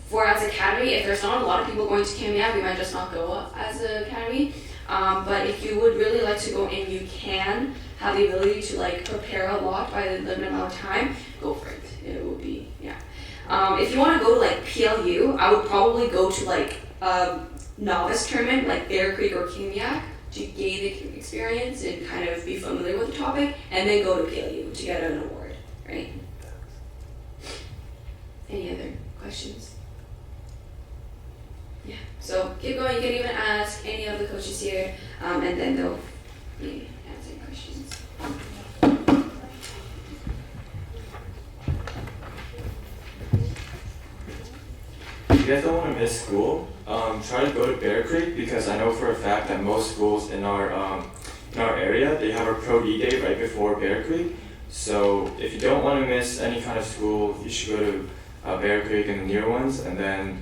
for as academy, if there's not a lot of people going to Kamiak, we might just not go as an academy. But if you would really like to go and you can have the ability to like prepare a lot by the limited amount of time, go for it. It would be, yeah. If you want to go to like PLU, I would probably go to like a novice tournament like Bear Creek or Kamiak to gain the experience and kind of be familiar with the topic, and then go to PLU to get an award, right? Any other questions? Yeah, so keep going. You can even ask any of the coaches here, and then they'll be answering questions. If you guys don't want to miss school, try to go to Bear Creek because I know for a fact that most schools in our area, they have a Pro D Day right before Bear Creek. So if you don't want to miss any kind of school, you should go to Bear Creek and the near ones. And then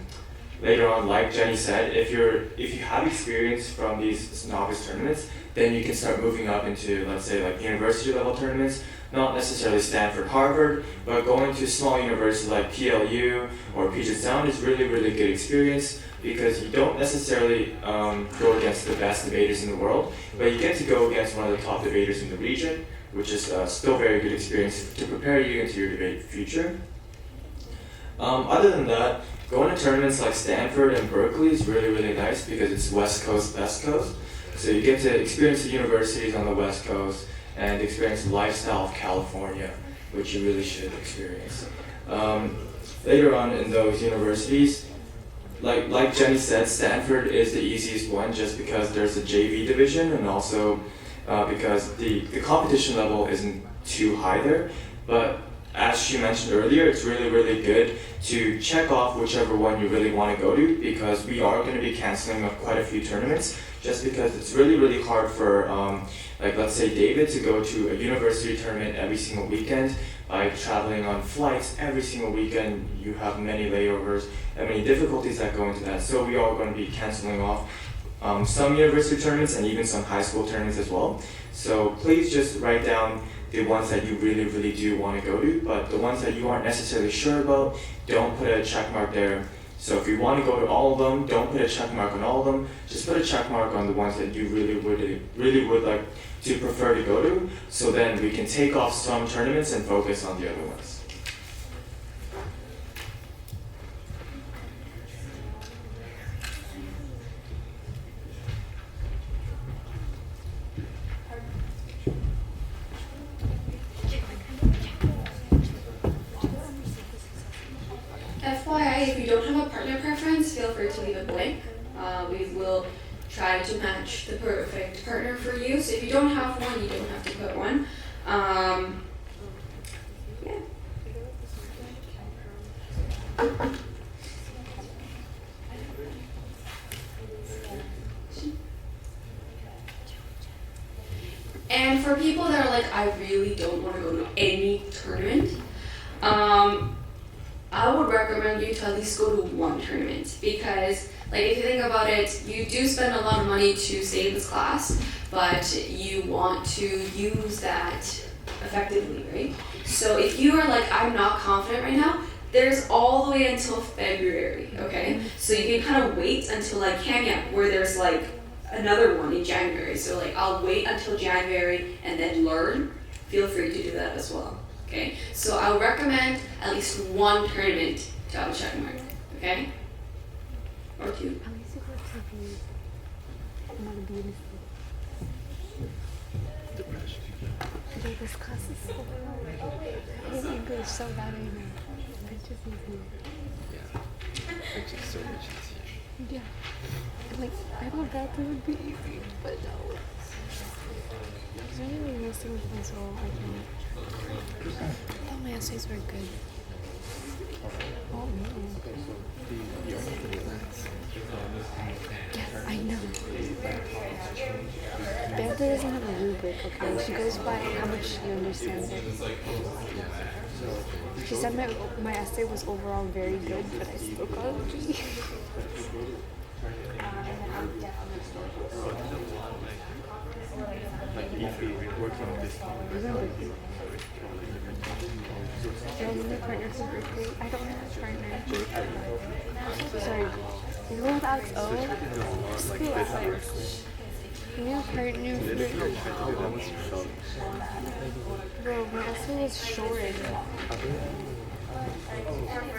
later on, like Jenny said, if you have experience from these novice tournaments, then you can start moving up into, let's say, like university level tournaments. Not necessarily Stanford, Harvard, but going to a small university like PLU or Puget Sound is really, really good experience because you don't necessarily go against the best debaters in the world, but you get to go against one of the top debaters in the region, which is still very good experience to prepare you into your debate future. Other than that, going to tournaments like Stanford and Berkeley is really, really nice because it's West Coast, Best Coast. So you get to experience the universities on the West Coast and experience the lifestyle of California, which you really should experience. Later on in those universities, like Jenny said, Stanford is the easiest one just because there's a JV division and also because the competition level isn't too high there. But as she mentioned earlier, it's really, really good to check off whichever one you really want to go to because we are going to be canceling quite a few tournaments just because it's really, really hard for like let's say David to go to a university tournament every single weekend by traveling on flights every single weekend. You have many layovers and many difficulties that go into that. So we are going to be canceling off some university tournaments and even some high school tournaments as well. So please just write down the ones that you really, really do want to go to, but the ones that you aren't necessarily sure about, don't put a check mark there. So if you want to go to all of them, don't put a check mark on all of them. Just put a check mark on the ones that you really would like to prefer to go to. So then we can take off some tournaments and focus on the other ones. FYI, if you don't have a partner preference, feel free to leave it blank. We will try to match the perfect partner for you. So if you don't have one, you don't have to put one. Yeah. And for people that are like, I really don't want to go to any tournament, I would recommend you to at least go to one tournament because, like, if you think about it, you do spend a lot of money to stay in this class, but you want to use that effectively, right? So if you are like, I'm not confident right now, there's all the way until February, okay? So you can kind of wait until like Kamiak, where there's like another one in January. So like, I'll wait until January and then learn. Feel free to do that as well. Okay, so I would recommend at least one tournament to have a check mark, okay? Or two. This class is so hard. His English so bad right now. It's just easy. Yeah, it's just so much easier. Yeah. Like, I thought that would be easy, but no. Is there anything messing with my soul? I can't. I thought my essays were good. Oh no. Yes, I know. Banta doesn't have a rubric, okay? She goes by how much she understands it. She said my essay was overall very good, but I still got a G. Like if we working on this Remember, my partner for birthday. I don't have a partner. Sorry. You go with Alex O? Screw Alex. New partner for birthday. Bro, my essay was short.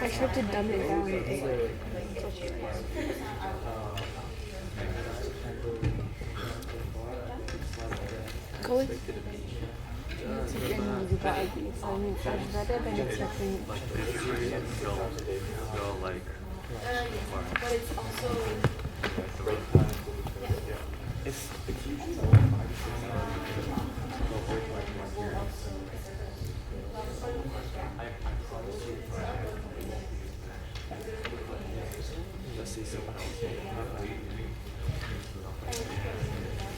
I tried to dumb it down. Go with you got ugly, so I mean, I've read it and expecting it. But it's also it's let's see someone else.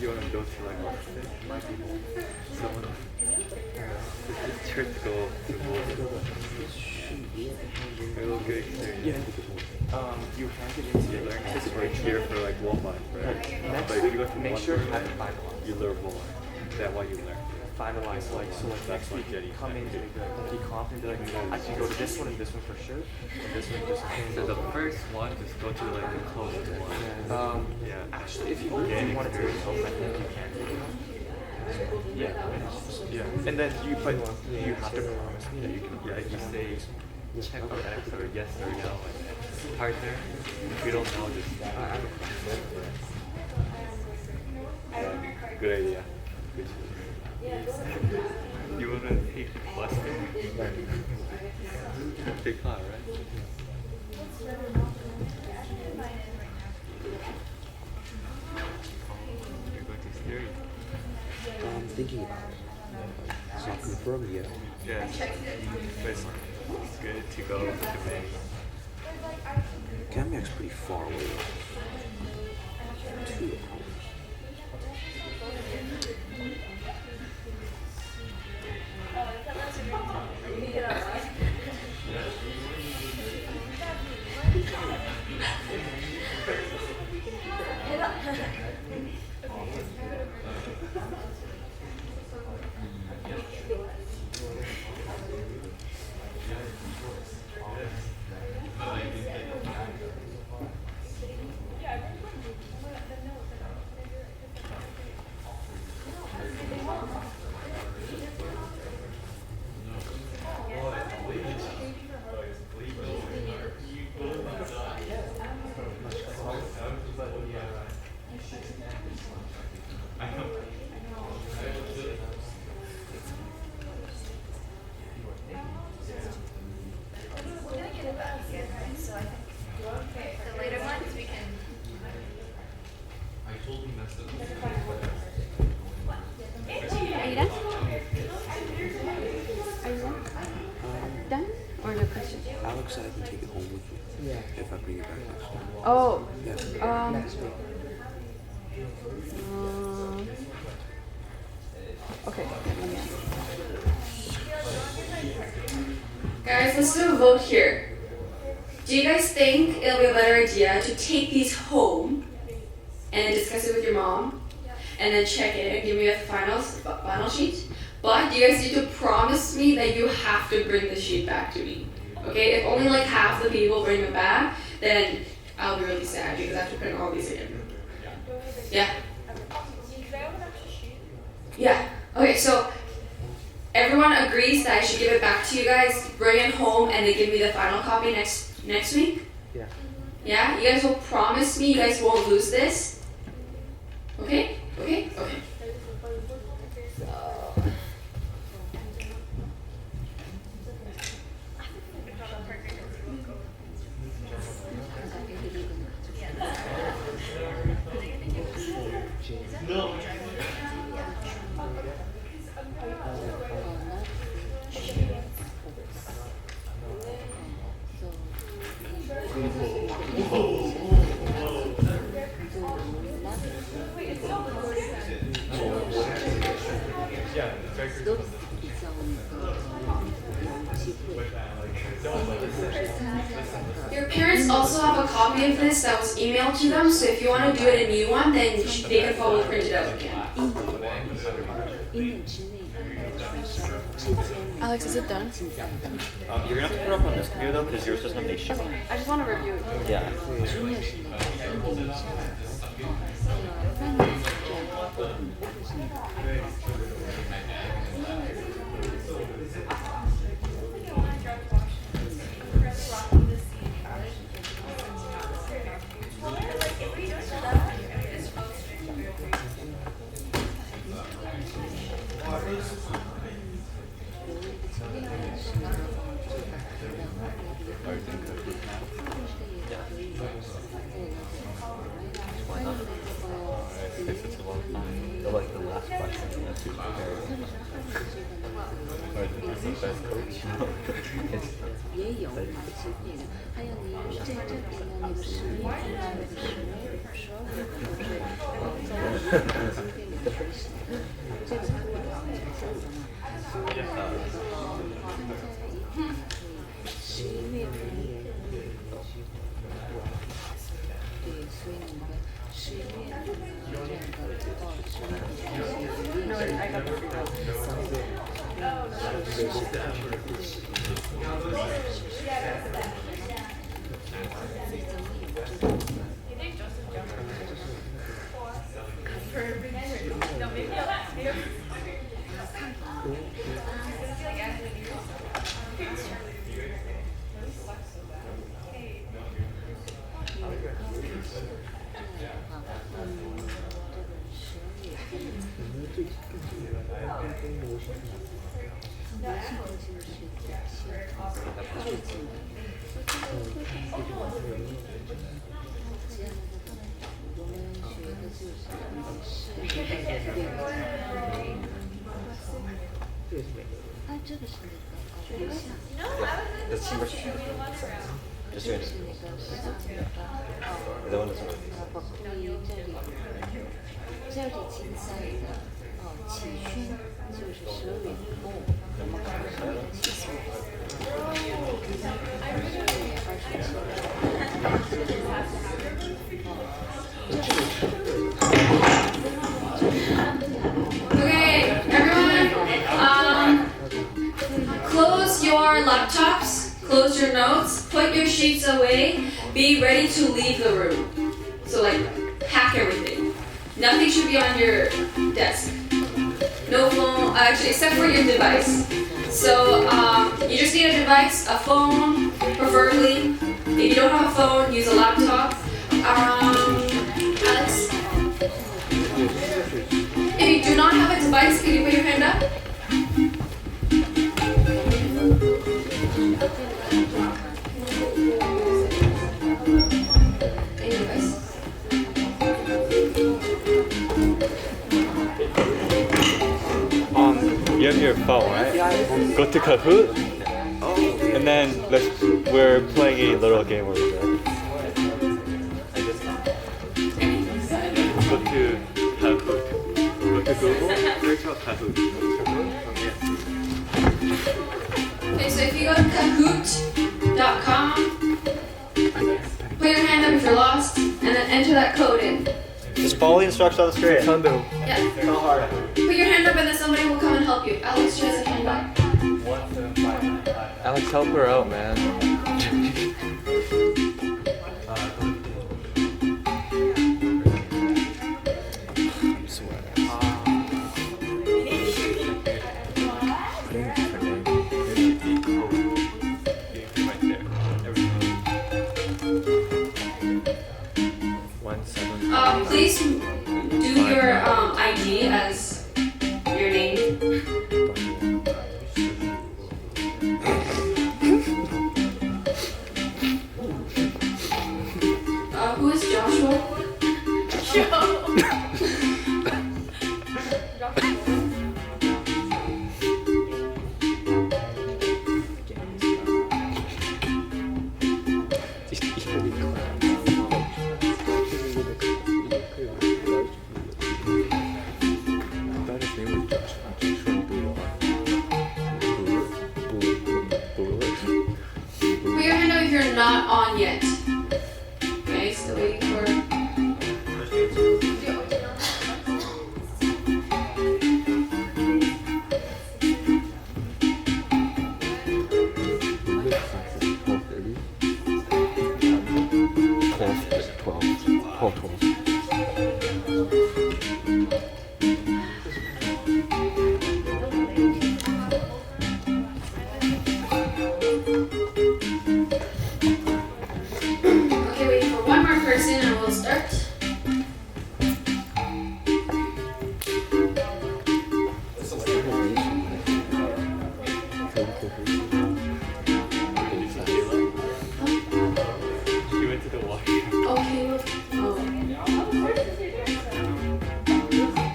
You want to go to like someone it's true to go to a little good experience. You hand it into your learning. It's right here for like Walmart, right? Next, if you go to make sure you have it finalized. You learn more. That's why you learn. Finalize, like next week you come in, be confident, I can go to this one and this one for sure, and this one just. So the first one, just go to like the closest one. Yeah. Actually, if you really want to take it home, I think you can take it home. Yeah. And then you have to promise me that you can. Yeah, you say check or X or yes or no, and then partner. If you don't know, just. Good idea. Good. You want to take the bus there? Big car, right? You're going to steer it? I'm thinking about it. It's not confirmed yet. Yeah. But it's good to go to May. Camiac's pretty far away. 2 hours. Alex said I can take it home with me. Yeah. If I bring it back next time. Oh. Yeah. Next week. Okay. Guys, let's do a vote here. Do you guys think it'll be a better idea to take these home and then discuss it with your mom and then check it and give me a final sheet? But you guys need to promise me that you have to bring the sheet back to me. Okay? If only like half the people bring it back, then I'll be really sad because I have to print all these again. Yeah? Yeah. Okay, so everyone agrees that I should give it back to you guys, bring it home, and then give me the final copy next week? Yeah. Yeah? You guys will promise me you guys won't lose this? Okay? Okay? Okay. No. also have a copy of this that was emailed to them, so if you want to do it a new one, then they can probably print it out again. Alex, is it done? You're gonna have to put it up on this computer though, because yours doesn't have any shape. I just want to review it. Yeah. Like the last question, that's who's prepared. Or is the best coach? No, I got the That's team versus team. Just doing it. The one doesn't work. 这里竞赛的期勋就是12月5日，我们考试的期末Okay, everyone, close your laptops, close your notes, put your sheets away, be ready to leave the room. So like, pack everything. Nothing should be on your desk. No phone, actually, except for your device. So you just need a device, a phone, preferably. If you don't have a phone, use a laptop. Alex? If you do not have a device, can you put your hand up? Any device? You have your phone, right? Go to Kahoot, and then we're playing a little game over there. Go to Kahoot. Go to Google, search out Kahoot. Okay, so if you go to kahoot.com, put your hand up if you're lost, and then enter that code in. Just follow the instructions on the screen. Yeah. It's not hard. Put your hand up and then somebody will come and help you. Alex, she has a hand up. Alex, help her out, man. Please do your ID as your name. Who is Joshua? Put your hand up if you're not on yet. He went to the washroom. Okay.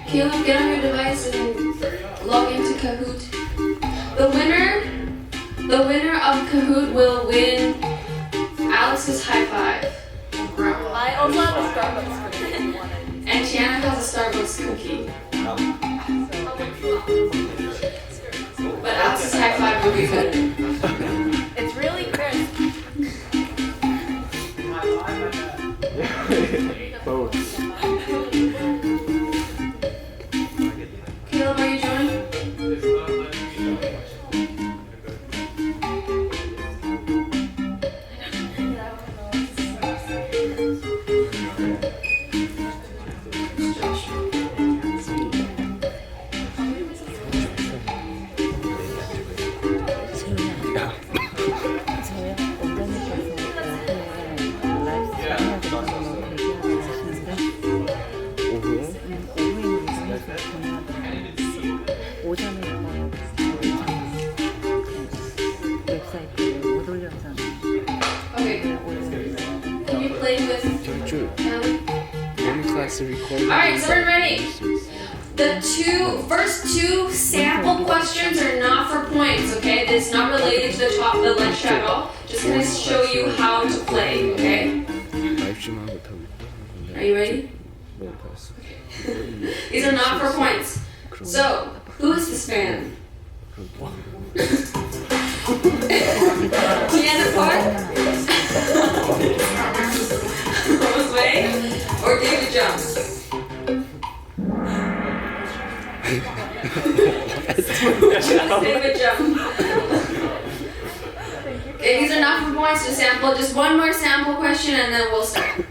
Caleb, get on your device and log into Kahoot. The winner of Kahoot will win Alex's high five. I also have a Starbucks cookie if you want it. And Tiana has a Starbucks cookie. But Alex's high five will be better. It's really crisp. Both. Caleb, are you joining? Okay. Can you play with Alright, so we're ready. The first two sample questions are not for points, okay? It's not related to the lecture at all. Just gonna show you how to play, okay? Are you ready? These are not for points. So, who is this fan? Tiana Park? Jose? Or David Jones? David Jones. Okay, these are not for points to sample. Just one more sample question and then we'll start.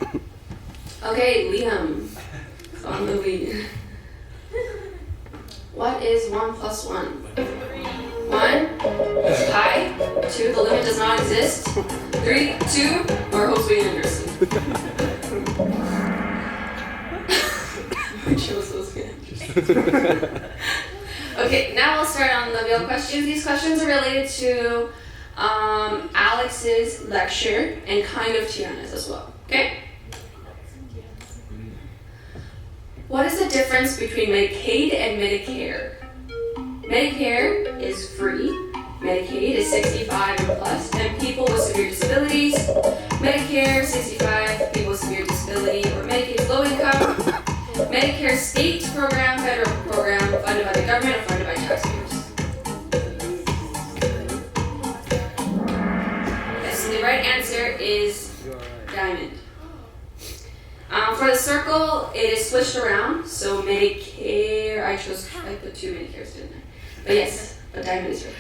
Okay, Liam is on the lead. What is 1 plus 1? 1, pi, 2, the limit does not exist. 3, 2, or Jose Anderson. We chose those answers. Okay, now we'll start on the real questions. These questions are related to Alex's lecture and kind of Tiana's as well. Okay? What is the difference between Medicaid and Medicare? Medicare is free. Medicaid is 65 and plus, and people with severe disabilities. Medicare, 65, people with severe disability, or Medicaid is low income. Medicare state program, federal program, funded by the government, or funded by taxpayers. Yes, so the right answer is diamond. For the circle, it is switched around. So Medicare, I put 2 Medicares, didn't I? But yes, but diamond is right.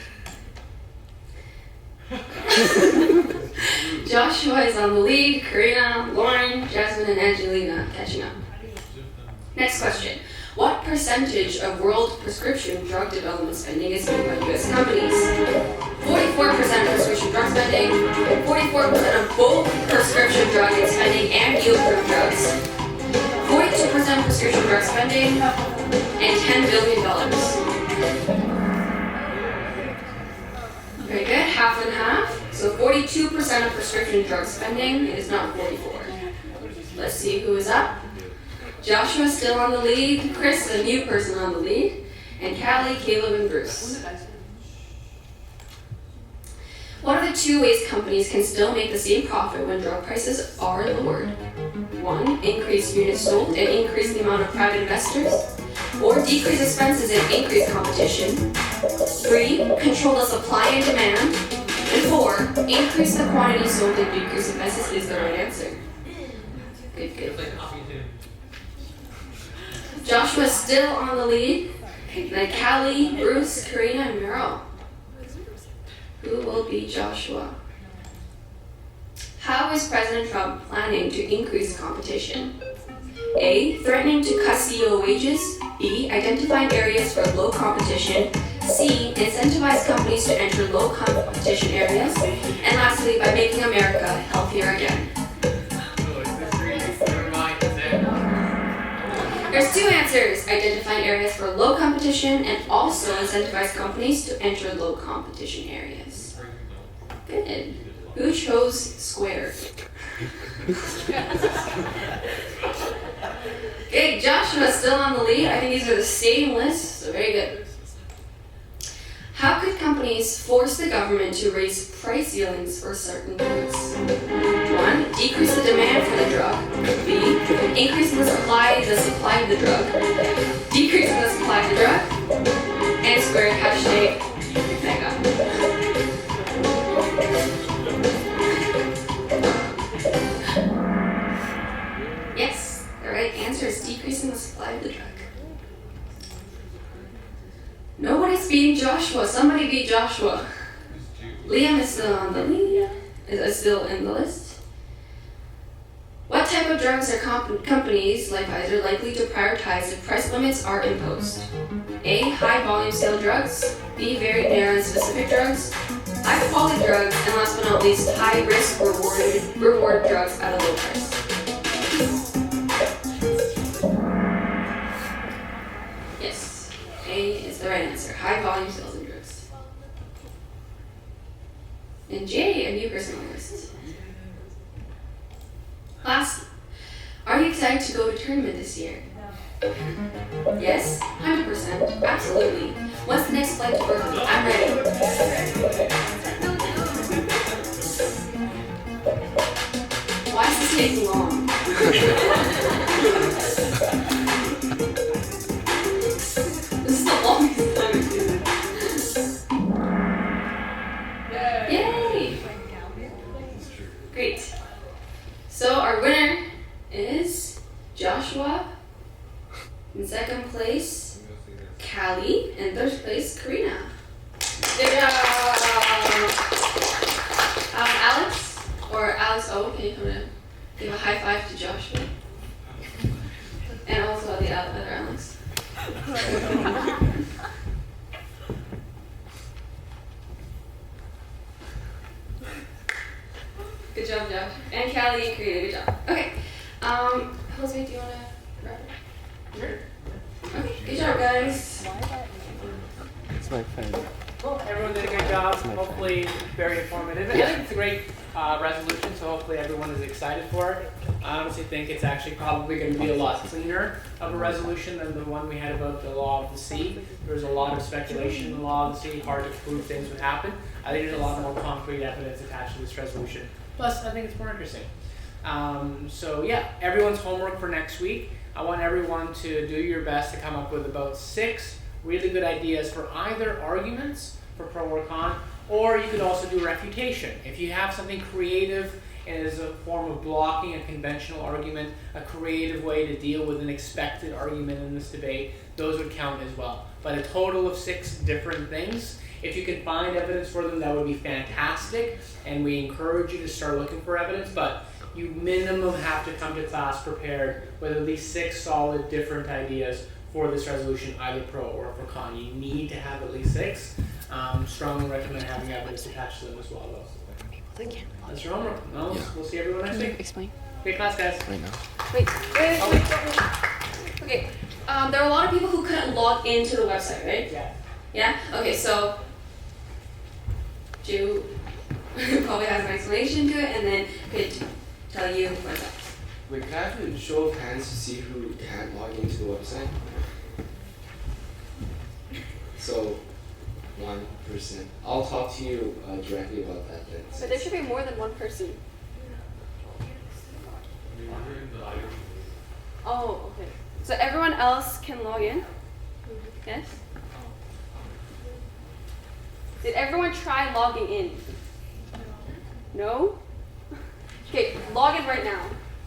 Joshua is on the lead. Karina, Lauren, Jasmine, and Angelina catching up. Next question. What percentage of world prescription drug development spending is made by U.S. companies? 44% of prescription drug spending, 44% of both prescription drug spending and yield-proof drugs, 42% prescription drug spending, and $10 billion. Very good, half and half. So 42% of prescription drug spending is not 44. Let's see who is up. Joshua's still on the lead, Chris, a new person on the lead, and Callie, Caleb, and Bruce. What are the 2 ways companies can still make the same profit when drug prices are lowered? 1, increase units sold and increase the amount of private investors, or decrease expenses and increase competition. 3, control the supply and demand, and 4, increase the quantity sold and decrease expenses is the right answer. Good, good. Joshua's still on the lead. Then Callie, Bruce, Karina, and Meryl. Who will be Joshua? How is President Trump planning to increase competition? A, threatening to cut CEO wages. B, identifying areas for low competition. C, incentivize companies to enter low competition areas. And lastly, by making America healthier again. There's 2 answers. answers identifying areas for low competition and also incentivize companies to enter low competition areas. Good. Who chose square? Okay, Joshua's still on the lead. I think these are the same list, so very good. How could companies force the government to raise price ceilings for certain goods? 1. Decrease the demand for the drug. B. Increase the supply of the drug. Decrease the supply of the drug. And squared hashtag mega. Yes, the right answer is decreasing the supply of the drug. Nobody's beating Joshua. Somebody beat Joshua. Liam is still on the lead. Is still in the list. What type of drugs are companies like Pfizer likely to prioritize if price limits are imposed? A. High volume sale drugs. B. Very narrow and specific drugs. High quality drugs. And last but not least, high risk reward drugs at a low price. Yes. A is the right answer. High volume sales and drugs. And J, a new person on the list. Class, are you excited to go to tournament this year? Yes, 100%, absolutely. What's the next flight to Berkeley? I'm ready. Why is this taking long? This is the longest time I've seen it. Yay! Great. So our winner is Joshua. In second place, Callie. In third place, Karina. Good job. Alex, or Alex O, can you come in? Give a high five to Joshua. And also the other Alex. Good job, Josh. And Callie and Karina, good job. Okay. Jose, do you want to wrap it? Sure. Okay, good job, guys. It's my friend. Well, everyone did a good job. Hopefully, very informative. I think it's a great resolution, so hopefully everyone is excited for it. I honestly think it's actually probably going to be a lot cleaner of a resolution than the one we had about the law of the sea. There was a lot of speculation in the law of the sea, hard to prove things would happen. I think there's a lot more concrete evidence attached to this resolution. Plus, I think it's more interesting. So yeah, everyone's homework for next week. I want everyone to do your best to come up with about 6 really good ideas for either arguments for pro or con, or you could also do refutation. If you have something creative and is a form of blocking a conventional argument, a creative way to deal with an expected argument in this debate, those would count as well. But a total of 6 different things. If you can find evidence for them, that would be fantastic, and we encourage you to start looking for evidence, but you minimum have to come to class prepared with at least 6 solid different ideas for this resolution, either pro or for con. You need to have at least 6. Strongly recommend having evidence attached to them as well, though. That's your homework. No, yeah. We'll see everyone next week. Explain. Great class, guys. Right now. Wait. Okay. There are a lot of people who couldn't log into the website, right? Yeah. Yeah? Okay, so Ju probably has an explanation to it, and then could tell you what's up. Wait, can I have a show of hands to see who can't log into the website? So, 1%. I'll talk to you directly about that then. But there should be more than one person. Oh, okay. So everyone else can log in? Yes? Did everyone try logging in? No? Okay, log in right now.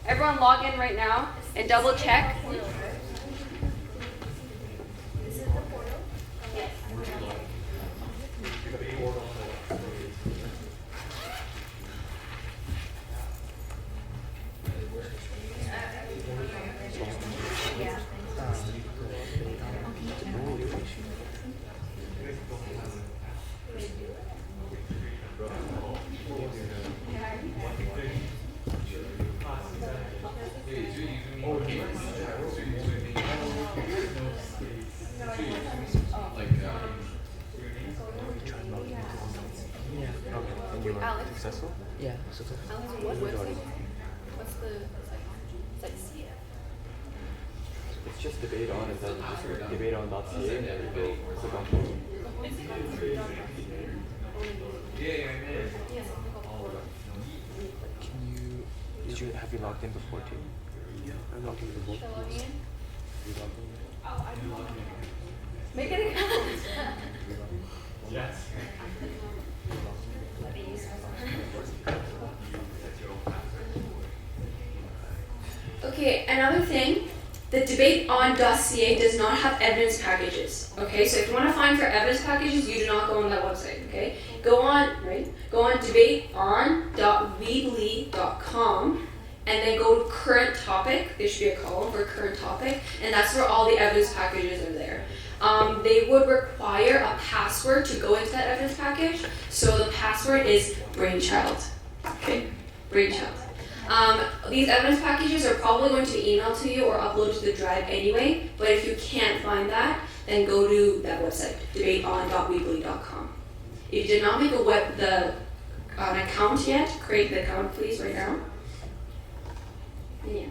Everyone log in right now and double check. And you were successful? Yeah, successful. Alex, what website? What's the site? It's just debate on, and then just debate on.ca, and then you go click on forum. Have you logged in before too? Yeah, I logged in before. Shall I log in? You logged in? Oh, I don't know. Make it account. Yes. Okay, another thing, the debate on .ca does not have evidence packages. Okay, so if you want to find for evidence packages, you do not go on that website. Okay, go on debateon.weebly.com and then go to current topic. There should be a column for current topic, and that's where all the evidence packages are there. They would require a password to go into that evidence package. So the password is brainchild. Okay, brainchild. These evidence packages are probably going to be emailed to you or uploaded to the drive anyway, but if you can't find that, then go to that website, debateon.weebly.com. If you did not make an account yet, create the account please right now. Yeah.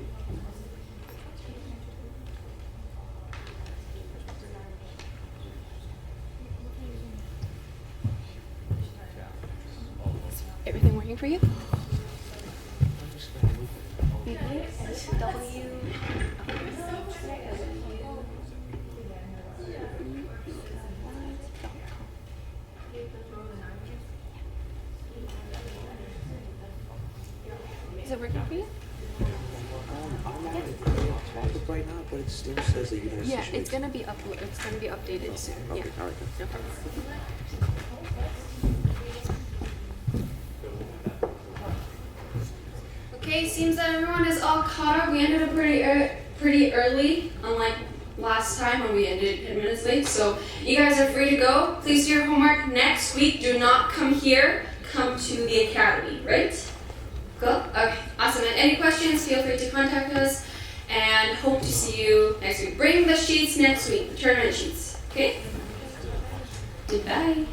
Everything working for you? Is it working for you? I'm on topic right now, but it still says that you're going to Yeah, it's gonna be updated soon. Okay, Yeah. alright. No problem. Okay, seems that everyone is all caught up. We ended up pretty early, unlike last time when we ended 10 minutes late. So you guys are free to go. Please do your homework next week. Do not come here. Come to the academy, right? Cool? Okay, awesome. And any questions, feel free to contact us. And hope to see you next week. Bring the sheets next week, the tournament sheets. Okay? Goodbye.